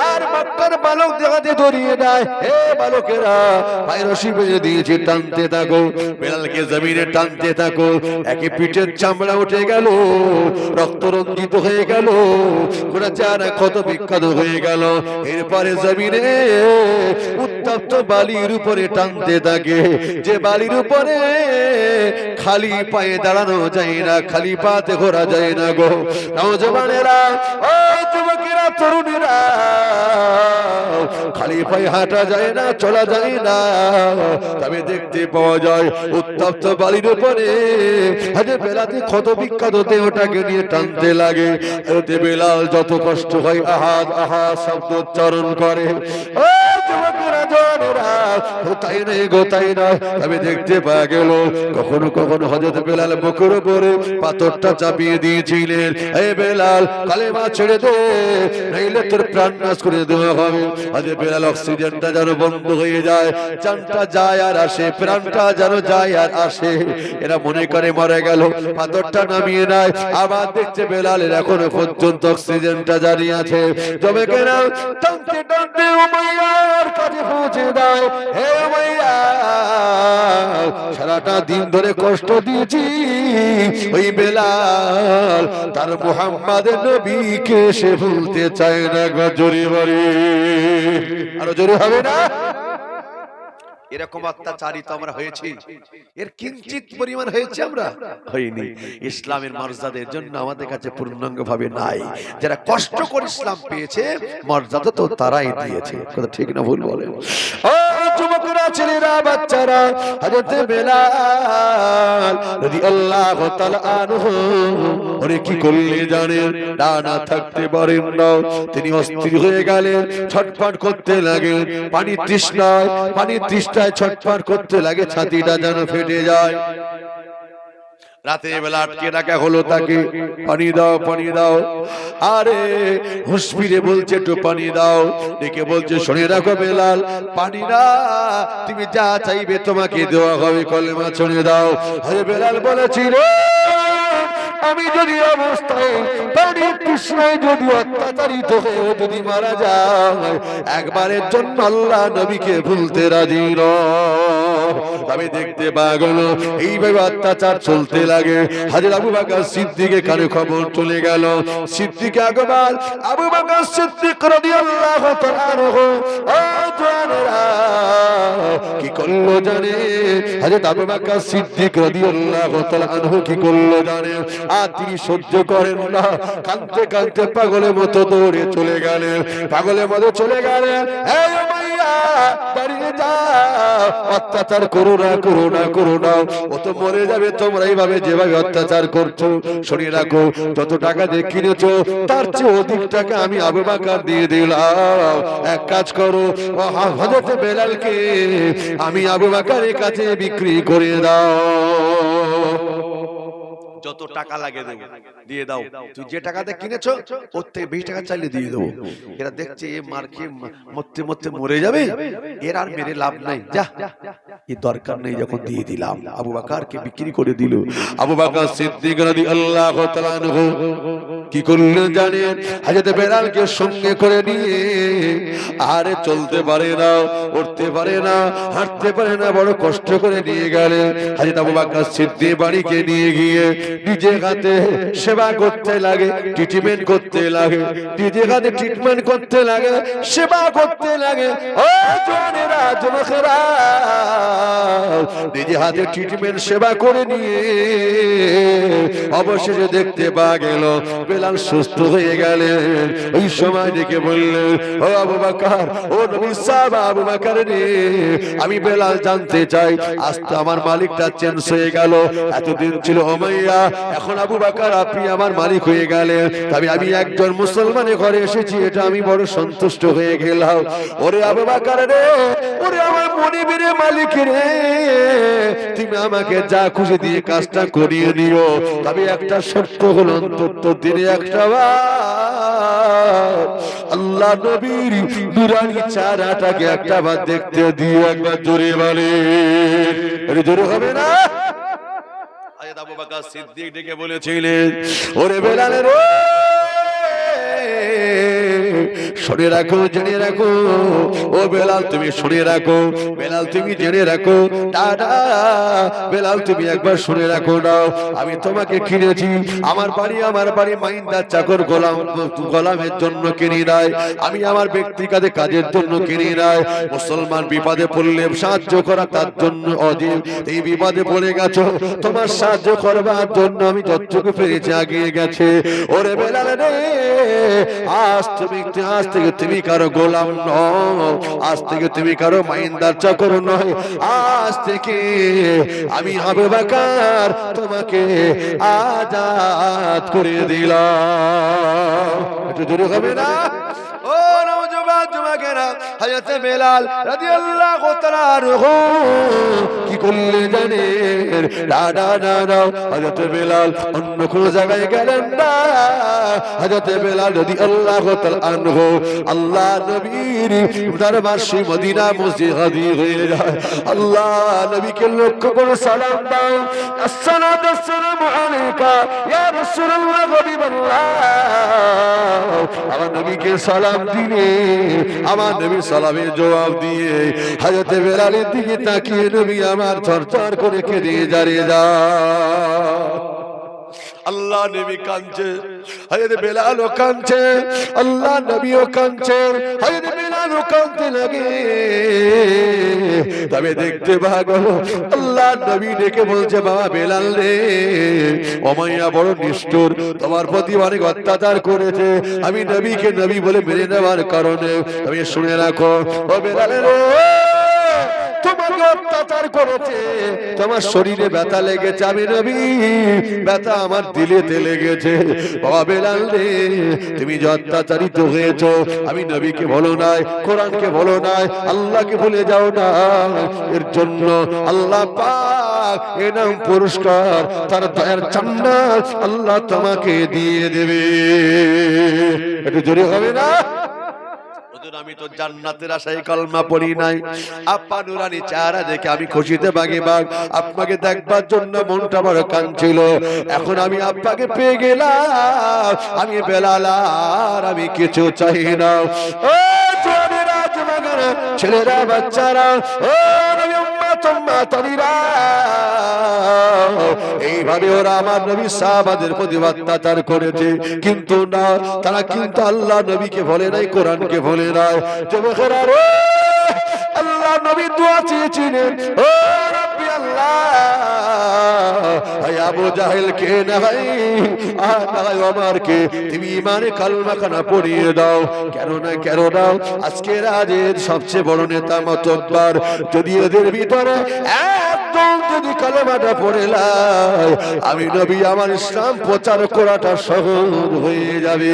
আর মক্কার বালক দেখাতে দড়িয়ে দেয়, হে বালকেরা পায়ে রশি বেঁধে দিয়েছে, টানতে থাকো, বেলালকে জমিনে টানতে থাকো। একে পিঠের চামড়া উঠে গেল, রক্ত রঞ্জিত হয়ে গেল, পুরো চেহারা ক্ষত বিক্ষত হয়ে গেল। এরপরে জমিনে উত্তপ্ত বালির উপরে টানতে থাকে, যে বালির উপরে খালি পায়ে দাঁড়ানো যায় না, খালি পাতে ঘোরা যায় না গো। নওজওয়ানেরা, ও যুবকেরা, তরুণীরা, খালি পায়ে হাঁটা যায় না, চলা যায় না। তবে দেখতে পাওয়া যায় উত্তপ্ত বালির উপরে হযরত বেলাল ক্ষত বিক্ষত দেহটাকে নিয়ে টানতে লাগে। হযরত বেলাল যত কষ্ট হয় আহাদ আহাদ শব্দ উচ্চারণ করে। ও যুবকেরা, জওয়ানেরা, তাই নয় গো, তাই নয়। তবে দেখতে পাওয়া গেল কখনো কখনো হযরত বেলাল বুকের উপরে পাথরটা চাপিয়ে দিয়েছিলেন, হে বেলাল কালেমা ছেড়ে দে, নাইলে তোর প্রাণ নাশ করে দেওয়া হবে। হযরত বেলাল অক্সিজেনটা যেন বন্ধ হয়ে যায়, জানটা যায় আর আসে, প্রাণটা যেন যায় আর আসে। এরা মনে করে মরে গেল, পাথরটা নামিয়ে নেয়, আবার দেখছে বেলালের এখনো পর্যন্ত অক্সিজেনটা জারি আছে। তবে কেন টানতে টানতে উমাইয়ার কাছে পৌঁছে দেয়, হে উমাইয়া, সারাটা দিন ধরে কষ্ট দিয়েছি ওই বেলাল, তার মুহাম্মাদের নবীকে সে ভুলতে চায় না গো। জোরে বলে, আরো জোরে হবে না? এরকম অত্যাচারিত আমরা হয়েছি, এর কিঞ্চিত পরিমাণ হয়েছে আমরা হইনি। ইসলামের মর্যাদার জন্য আমাদের কাছে পূর্ণাঙ্গ ভাবে নাই। যারা কষ্ট করে ইসলাম পেয়েছে, মর্যাদা তো তারাই দিয়েছে। কথা ঠিক না ভুল বলেন? ও যুবকরা, ছেলেরা, বাচ্চারা, হযরত বেলাল রাদিয়াল্লাহু তাআলা আনহু ওরে কি করলে জানেন? ডানা থাকতে পারেন না, তিনি অস্থির হয়ে গেলেন, ছটফট করতে লাগেন, পানি তৃষ্ণায় ছটফট করতে লাগে, ছাতিটা যেন ফেটে যায়। রাতে বেলা আটকে রাখা হলো তাকে, পানি দাও, পানি দাও। আরে হুঁশ ফিরে বলছে একটু পানি দাও, ডেকে বলছে শুনে রাখো বেলাল, পানি না, তুমি যা চাইবে তোমাকে দেওয়া হবে, কলেমা শুনে দাও। আরে বেলাল বলেছিল, আমি যদি অবস্থায় পানি তৃষ্ণায় যদি অত্যাচারিত হয়ে যদি মারা যায়, একবারের জন্য আল্লাহ নবীকে ভুলতে রাজি নয়। তবে দেখতে পাওয়া গেল এইভাবে অত্যাচার চলতে লাগে। হযরত আবু বকর সিদ্দিকের কানে খবর চলে গেল। সিদ্দিক আকবর আবু বকর সিদ্দিক রাদিয়াল্লাহু তাআলা আনহু, ও জওয়ানেরা, কি করলো জানে? হযরত আবু বকর সিদ্দিক রাদিয়াল্লাহু তাআলা আনহু কি করলো জানে? আর তিনি সহ্য করেন না, কাঁদতে কাঁদতে পাগলের মতো দৌড়ে চলে গেলেন, পাগলের মতো চলে গেলেন। হে উমাইয়া, দাঁড়িয়ে যাও, অত্যাচার করো না, করো না, করো না, ও তো মরে যাবে। তোমরা এইভাবে যেভাবে অত্যাচার করছো, শুনে রাখো, যত টাকা দিয়ে কিনেছো তার চেয়ে অধিক টাকা আমি আবু বকর দিয়ে দিলাম। এক কাজ করো, হযরত বেলালকে আমি আবু বকরের কাছে বিক্রি করে দাও, যত টাকা লাগে দেবো, দিয়ে দাও। তুই যে টাকাতে কিনেছো ওর থেকে 20 টাকা চাইলে দিয়ে দেবো। এরা দেখছে এ মার খেয়ে মরতে মরতে মরে যাবে, এর আর মেরে লাভ নাই, যা, এই দরকার নেই, যখন দিয়ে দিলাম। আবু বকরকে বিক্রি করে দিল। আবু বকর সিদ্দিক রাদিয়াল্লাহু তাআলা আনহু কি করলেন জানেন? হযরত বেলালকে সঙ্গে করে নিয়ে, আরে চলতে পারে না, উঠতে পারে না, হাঁটতে পারে না, বড় কষ্ট করে নিয়ে গেলেন। হযরত আবু বকর সিদ্দিক বাড়িকে নিয়ে গিয়ে নিজে হাতে সেবা করতে লাগে, ট্রিটমেন্ট করতে লাগে, নিজে হাতে ট্রিটমেন্ট করতে লাগে, সেবা করতে লাগে। ও জওয়ানেরা, যুবকেরা, নিজে হাতে ট্রিটমেন্ট সেবা করে নিয়ে অবশেষে দেখতে পাওয়া গেল বেলাল সুস্থ হয়ে গেলেন। ওই সময় ডেকে বললেন, ও আবু বকর, ও নবীর সাহাবা আবু বকর রে, আমি বেলাল জানতে চাই, আজ তো আমার মালিকটা চেঞ্জ হয়ে গেল। এতদিন ছিল উমাইয়া, এখন আবু বকর আপনি আমার মালিক হয়ে গেলেন। তবে আমি একজন মুসলমানের ঘরে এসেছি, এটা আমি বড় সন্তুষ্ট হয়ে গেলাম। ওরে আবু বকর রে, ওরে আমার মনিবের মালিক রে, তুমি আমাকে যা খুশি দিয়ে কাজটা করিয়ে নিও, তবে একটা শর্ত হলো, অন্তত দিনে একটা আল্লাহ নবীর নুরানি চেহারাটাকে একটা বার দেখতে দিও। একবার জোরে বলে, আরে জোরে হবে না? হযরত আবু বকর সিদ্দিক ডেকে বলেছিলেন, ওরে বেলাল রে, শুনে রাখো, জেনে রাখো, ও বেলাল তুমি শুনে রাখো, বেলাল তুমি জেনে রাখো, দাদা বেলাল তুমি একবার শুনে রাখো নাও, আমি তোমাকে কিনেছি, আমার বাড়ি মাইন্দার চাকর গোলামের জন্য কিনি নাই, আমি আমার ব্যক্তিগত কাজের জন্য কিনি নাই। মুসলমান বিপদে পড়লে সাহায্য করা তার জন্য অজীব, এই বিপদে পড়ে গেছো, তোমার সাহায্য করবার জন্য আমি যতটুকু পেরেছি আগিয়ে গেছে। ওরে বেলাল রে, আজ থেকে তুমি কারো গোলাম নও, আজ থেকে তুমি কারো মাইন্দার চাকর নয়, আজ থেকে আমি আবু বকর তোমাকে আজাদ করে দিলাম। একটু জোরে হবে না? ও নওজোয়ান যুবকেরা, হযরত বেলাল রাদিয়াল্লাহু তাআলা আনহু কি করলে জানেন? না, হযরত বেলাল অন্য কোন জায়গায় গেলেন না। হযরত বেলাল রাদিয়াল্লাহু তাআলা আনহু আল্লাহ নবীর দরবার সেই মদিনা মসজিদ হাজির হয়ে যায়। আল্লাহ নবীকে লক্ষ্য করে সালাম দাও, আসসালাতু ওয়াসসালামু আলাইকা ইয়া রাসূলুল্লাহ হাবিবাল্লাহ। আমার নবীকে সালাম দিলে, আমার নবী সালামের জবাব দিয়ে হযরত বেলালের দিকে তাকিয়ে নবী আমার থরথর করে কেঁদে দাঁড়িয়ে যায়। আল্লাহ নবী কাঁদছে, হযরত বেলালও কাঁদছে, আল্লাহ নবীও কাঁদছে, হযরত বেলালও কাঁদতে লাগে। তবে দেখতে পাওয়া আল্লাহ নবী ডেকে বলছে, বাবা বেলাল রে, উমাইয়া বড় নিষ্ঠুর, তোমার প্রতি অনেক অত্যাচার করেছে, আমি নবীকে নবী বলে মেনে নেওয়ার কারণে তুমি শুনে রাখো, ও বেলাল রে, তোমাকে অত্যাচার করেছে, তোমার শরীরে ব্যথা লেগেছে, আমি নবী ব্যথা আমার দিলেতে লেগেছে। বাবা বেলাল রে, তুমি যে অত্যাচারিত হয়েছ, আমি নবীকে বলো নাই, কোরআনকে বলো নাই, আল্লাহকে ভুলে যাও না, এর জন্য আল্লাহ পাক এনাম পুরস্কার, তার দয়ার জান্নাত আল্লাহ তোমাকে দিয়ে দেবে। একটু জোরে হবে না? আমি তো জান্নাতের আশায় কলমা পড়ি নাই, আপা নুরানি চেহারা দেখে আমি খুশিতে বাগে বাগ আপনাকে দেখবার জন্য মনটা বড় কাঁদছিল। এখন আমি আপনাকে পেয়ে গেলাম, আমি বেলাল আর আমি কিছু চাই না। ও জওয়ানেরা, যুবকেরা, ছেলেরা, বাচ্চারা, ও নবী উম্মত উম্মাতনিরা, এইভাবে ওরা আমার নবী সাহাবাদের প্রতি অত্যাচার করেছে, কিন্তু না, তারা কিন্তু আল্লাহ নবীকে বলে নাই, কোরআনকে বলে নাই। যুবকেরা রে, আল্লাহ নবী দোয়া চেয়েছিলেন, ও রব্বি আল্লাহ, আবু জাহেল কে না ভাই, ওমরকে তুমি ইমানে কালমা খানা পড়িয়ে দাও। কেন না, আজকে রাজের সবচেয়ে বড় নেতা মাতব্বর, যদি এদের ভিতরে একদম যদি কালেমাটা পড়ে লাই, আমি নবী আমার ইসলাম প্রচার করাটা সহজ হয়ে যাবে।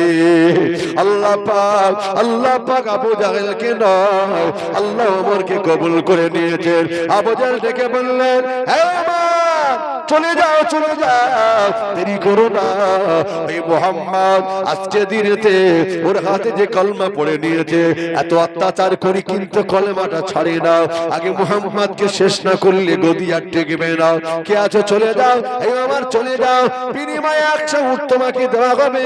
আল্লাহ পাক আবু জাহেলকে নয়, আল্লাহ ওমরকে কবুল করে নিয়েছেন। আবু জাহেল ডেকে বললেন, হে ওমর, চলে যাও, দেরি করো না। এই মুহাম্মদ আজকে দিনেতে ওর হাতে যে কলমা পড়ে নিয়েছে, এত অত্যাচার করি কিন্তু কলমাটা ছাড়ে না, আগে মুহাম্মদকে শেষ না করলে গদি আর টেকবে না। কে আছো, চলে যাও, এই আমার চলে যাও, বিনিময়ে 100 উট তোমাকে দেওয়া হবে,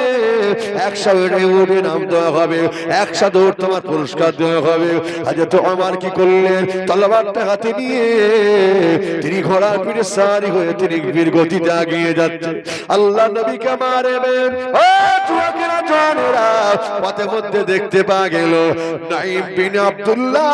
100 উটে নাম দেওয়া হবে, 100 দৌড় তোমার পুরস্কার দেওয়া হবে। হযরত ওমর কি করলেন, তলোয়ারটা হাতে নিয়ে তিনি ঘোড়ার পিঠে সারি হয়ে তিনি নির্ভীর গতিতে এগিয়ে যাচ্ছে। আল্লাহ নবীকে মারবেন, ও যুবকেরা জওয়ানেরা, পথের মধ্যে দেখতে পাওয়া গেল নাঈম বিন আব্দুল্লাহ,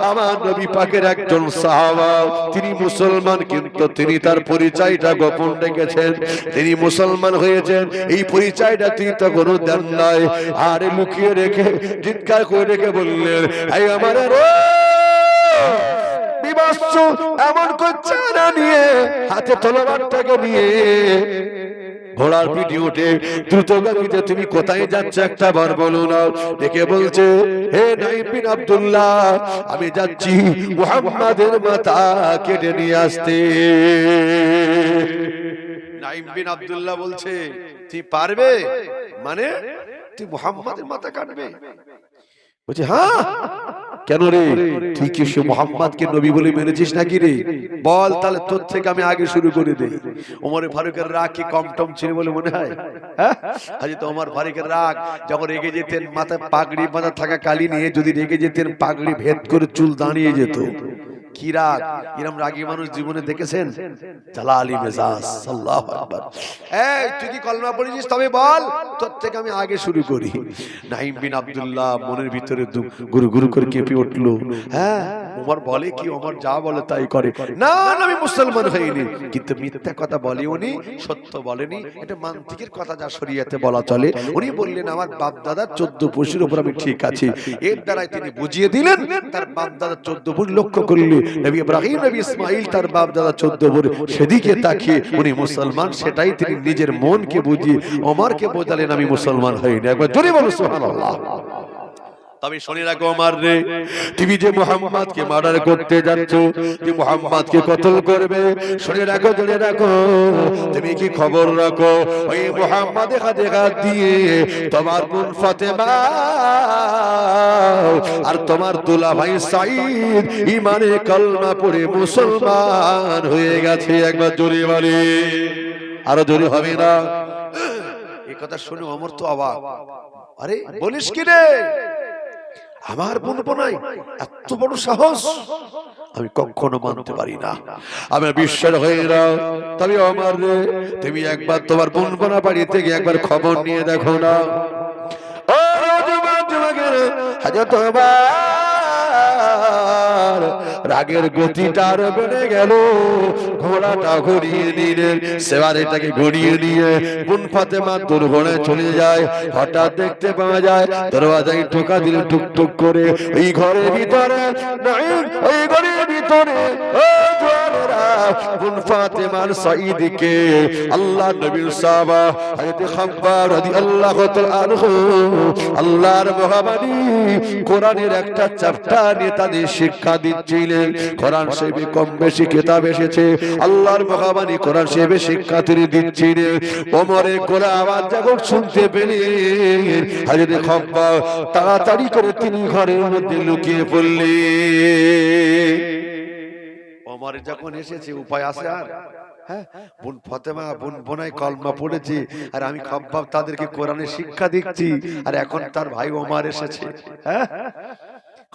আমার নবী পাকের একজন সাহাবা। তিনি মুসলমান, কিন্তু তিনি তার পরিচয়টা গোপন রেখেছেন। তিনি মুসলমান হয়েছেন, এই পরিচয়টা তিনি তখনও দেন নাই। আর লুকিয়ে রেখে চিৎকার করে রেখে বললেন, এই আমার বিভৎস এমন করছে না নিয়ে, হাতে তলোয়ারটাকে নিয়ে ঘোড়ার পিঠে উঠে দ্রুতগামীতে তুমি কোথায় যাচ্ছ একটা বার বলো না। ডেকে বলছে, হে নাঈম বিন আব্দুল্লাহ, আমি যাচ্ছি মুহাম্মাদের মাথা কেটে নিয়ে আসতে। নাঈম বিন আব্দুল্লাহ বলছে, তুই পারবে? মানে তুই মুহাম্মাদের মাথা কাটবে? বলছে, হ্যাঁ। কেন রে, তুই কি সে মুহাম্মাদকে নবী বলে মেনেছিস নাকি রে? বল, তাহলে তোর থেকে আমি আগে শুরু করে দেই। ওমর ফারুকের রাগ কি কম টম ছিল বলে মনে হয়? হ্যাঁ, হযরত ওমর ফারুকের রাগ, যখন রেগে যেতেন মাথায় পাগড়ি বাঁধা থাকা কালি নিয়ে যদি রেগে যেতেন, পাগড়ি ভেদ করে চুল দাঁড়িয়ে যেত। কি রাগ! এরকম রাগী মানুষ জীবনে দেখেছেন? জালালি মেজাজ। আল্লাহু আকবার। এই তুই কি কলমা পড়েছিস? তবে বল, তোর থেকে আমি আগে শুরু করি। নাঈম বিন আব্দুল্লাহ মনের ভিতরে গুরু গুরু করে কেঁপে উঠলো। হ্যাঁ, ওমর বলে কি, ওমর যা বলে তাই করে। না, আমি মুসলমান হইনি। কিন্তু মিথ্যা কথা বলে উনি, সত্য বলেনি। এটা মান্তিকের কথা, যা শরীয়তে বলা চলে। উনি বললেন, আমার বাপ দাদার 14 পুরুষের উপর আমি ঠিক আছি। এর দ্বারাই তিনি বুঝিয়ে দিলেন তার বাপ দাদার 14 পুরুষ লক্ষ্য করলে নবী ইব্রাহিম, নবী ইসমাইল, তার বাপ দাদা 14 পুরুষ, সেদিকে তাকিয়ে উনি মুসলমান। সেটাই তিনি নিজের মনকে বুঝিয়ে ওমরকে বোঝালেন, আমি মুসলমান হইনি। একবার জোরে বলো সুবহানাল্লাহ। তবে শুনে রাখো ওমর রে, তুমি যে মুহাম্মাদকে মার্ডার করতে যাচ্ছ, যে মুহাম্মাদকে কতল করবে, শুনে রাখো, জেনে রাখো, তুমি কি খবর রাখো, ওই মুহাম্মাদের হাতে হাত দিয়ে তোমার বোন ফাতেমা আর তোমার দুলা ভাই সাঈদ ঈমানে কলমা পড়ে মুসলমান হয়ে গেছে। একবার জোরে বলে, আরো জোরে হবে না? এই কথা শুনে ওমর তো অবাক। আরে বলিস কি রে, আমার বোন বোনাই এত বড় সাহস? আমি কখনো মানতে পারি না, আমি বিশ্বাস হই না। তবে ওমর রে, তুমি একবার তোমার বোন বোনা বাড়ি থেকে একবার খবর নিয়ে দেখো না। ও যুবকেরা, হযরত ওমর রাগের গতিটা আরো বেড়ে গেল। ঘোড়াটা ঘুরিয়ে নিলেন, সেবারেটাকে ঘুরিয়ে নিয়ে বোন ফাতেমা দুর্ঘটনায় চলে যায়। হঠাৎ দেখতে পাওয়া যায় দরওয়াজায় টোকা দিল টুকটুক করে। ওই ঘরের ভিতরে, ওই ঘরের ভিতরে বোন ফাতেমার সাঈদকে আল্লাহ নবীর সাহাবা হযরত খাব্বাব রাদিয়াল্লাহু তাআলা আনহু, আল্লাহর মহাবাণী কোরআনের একটা চ্যাপ্টার নিয়ে তাদের শিক্ষা দিচ্ছিলেন। কোরআন শরীফে কম বেশি কিতাব এসেছে, আল্লাহর মহাবাণী কোরআন শরীফে শিক্ষা তিনি দিচ্ছিলেন। ওমরের কোরআন আওয়াজ যখন শুনতে পেলেন, হযরত খাব্বাব তাড়াতাড়ি করে তিনি ঘরের মধ্যে লুকিয়ে পড়লেন। ওমর যখন এসেছে, উপায় আছে আর? হ্যাঁ, বোন ফাতেমা বোন বোনাই কলমা পড়েছে, আর আমি খাব্বাব তাদেরকে কোরআনের শিক্ষা দিচ্ছি, আর এখন তার ভাই ওমর এসেছে। হ্যাঁ,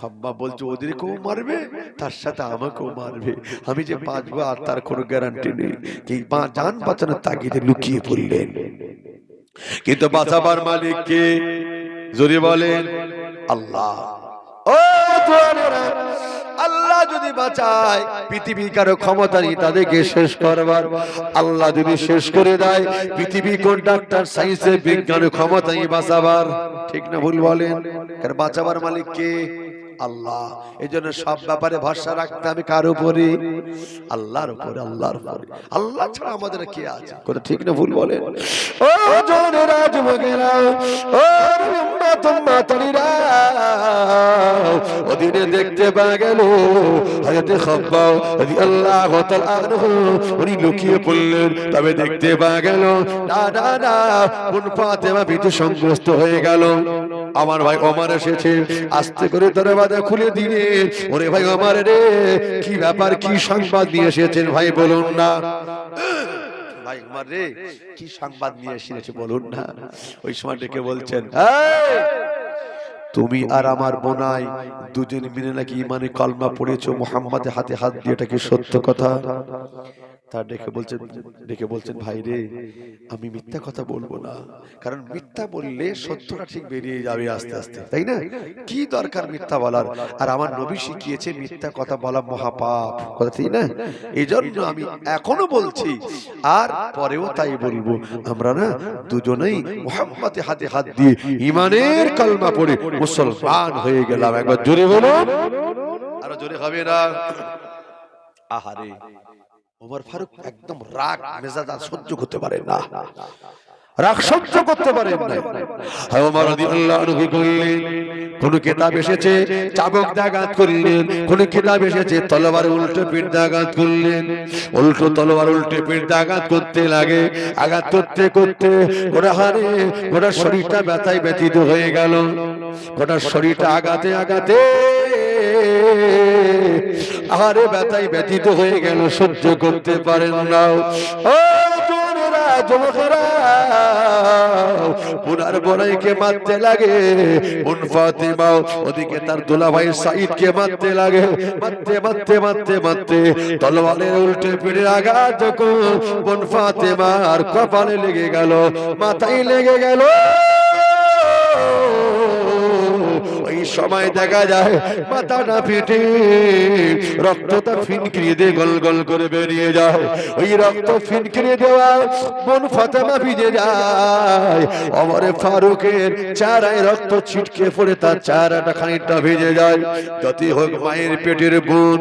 খাব্বাব বলছে, ওদেরকেও মারবে, তার সাথে আমাকেও মারবে। আমি যে বাঁচবো আর তার কোনো গ্যারান্টি নেই। কি জান বাঁচানোর তাগিদে লুকিয়ে পড়লেন। কিন্তু বাঁচাবার মালিক কে? জোরে বলেন, আল্লাহ। ও তোমরা, আল্লাহ যদি বাঁচায়, পৃথিবীর কারো ক্ষমতা নেই তাদেরকে শেষ করবার। আল্লাহ যদি শেষ করে দেয়, পৃথিবী কোন ডাক্তার সায়েন্সের বিজ্ঞানের ক্ষমতা নেই বাঁচাবার। ঠিক না ভুল বলেন? কারণ বাঁচাবার মালিক কে? আল্লাহ। এই জন্য সব ব্যাপারে ভরসা রাখতে হবে কার উপরে? আল্লাহর উপরে, আল্লাহর উপরে। আল্লাহ ছাড়া আমাদের কে আছে? কথা ঠিক না ভুল বলেন? ও জনেরা, যুবকেরা, ও উম্মতরা, ওদিনে দেখতে পাওয়া গেল হযরত খাব্বাব রাদিয়াল্লাহু তাআলা আনহু উনি লুকিয়ে পড়লেন। তবে দেখতে পাওয়া গেল না না না, বোন ফাতেমা ভীতি সংগ্রস্ত হয়ে গেল। আমার ভাই ওমর এসেছে, আস্তে করে দরওয়াজা খুলে দিলে, ওরে ভাই ওমর রে, কি ব্যাপার, কি সংবাদ নিয়ে এসেছেন ভাই বলুন না। ভাই ওমর রে, কি সংবাদ নিয়ে এসেছে বলুন না। ওই সময় ডেকে বলছেন, তুমি আর আমার বোনাই দুজন মিলে নাকি ইমানে কলমা পড়েছো, মুহাম্মাদের হাতে হাত দিয়ে, এটা কি সত্য কথা? তার ডেকে বলছেন ভাই রে, আমি মিথ্যা কথা বলবো না, কারণ মিথ্যা বললে সত্যটা ঠিক বেরিয়ে যাবে আস্তে আস্তে, তাই না? কি দরকার মিথ্যা বলার? আর আমার নবী শিখিয়েছে মিথ্যা কথা বলা মহাপাপ, কথা ঠিক না? এই জন্য আমি এখনো বলছি আর পরেও তাই বলবো, আমরা না দুজনেই মুহাম্মাদের হাতে হাত দিয়ে ইমানের কলমা পড়ে মুসলমান হয়ে গেলাম। একবার জোরে বলো, আরো জোরে হবে না? আহারে, ওমর ফারুক একদম রাগ মেজাজ আর সহ্য করতে পারেন না, রাগ সহ্য করতে পারেন না। ওমর রাদিয়াল্লাহু আনহু করলেন, কোন কিতাব এসেছে চাবুক দিয়ে আঘাত করলেন, কোন কিতাব এসেছে তলোয়ার উল্টো পিঠ দিয়ে আঘাত করলেন, উল্টো তলোয়ার উল্টো পিঠ দিয়ে আঘাত করতে লাগে। আঘাত করতে করতে গোটা শরীরটা ব্যথায় ব্যথিত হয়ে গেল, গোটা শরীরটা আঘাতে আঘাতে আহারে ব্যথায় ব্যথিত হয়ে গেল, সহ্য করতে পারেন না। ও জোনেরা যুবকেরা, পুনার বড়াইকে মারতে লাগে, বোন ফাতিমা ওদিকে তার দুলাভাই সাঈদকে মারতে লাগে। মারতে মারতে মারতে মারতে তলোয়ারের উল্টে পিঠে আঘাত যখন বোন ফাতিমার কপালে লেগে গেল, মাথায় লেগে গেল, ওই সময় দেখা যায় মাথাটা ফেটে রক্তটা ফিনকিয়ে দিয়ে গল গল করে বেরিয়ে যায়। ওই রক্ত ফিনকিয়ে দেওয়া বোন ফাতেমা ভিজে যায়, ওমরে ফারুকের চেহারায় রক্ত ছিটকে পড়ে তার চেহারাটা খানিকটা ভিজে যায়। যতই হোক মায়ের পেটের বোন,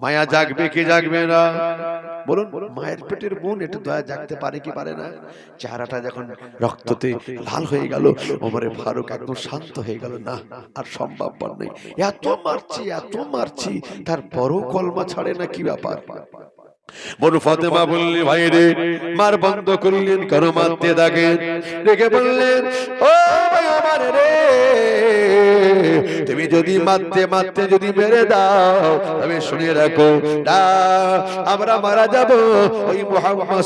মায়া জাগবে কি জাগবে না বলুন? মায়ের পেটের বোন একটু দয়া জাগতে পারে কি পারে না? চেহারাটা যখন রক্ততে লাল হয়ে গেল, ওমরে ফারুক একদম শান্ত হয়ে গেল, না আর সম্ভব নেই, এত মারছি তার বড় কলমা ছাড়ে না, কি ব্যাপার? বনু ফাতেমা বললেন, ভাই রে, মার বন্ধ করলেন, কেন মারতে থাকেন? রেখে বললেন, ও ভাই আমার রে, তুমি যদি মারতে মারতে যদি মেরে দাও, তবে শুনে রাখো না, আমরা মারা যাব ওই মুহাম্মদ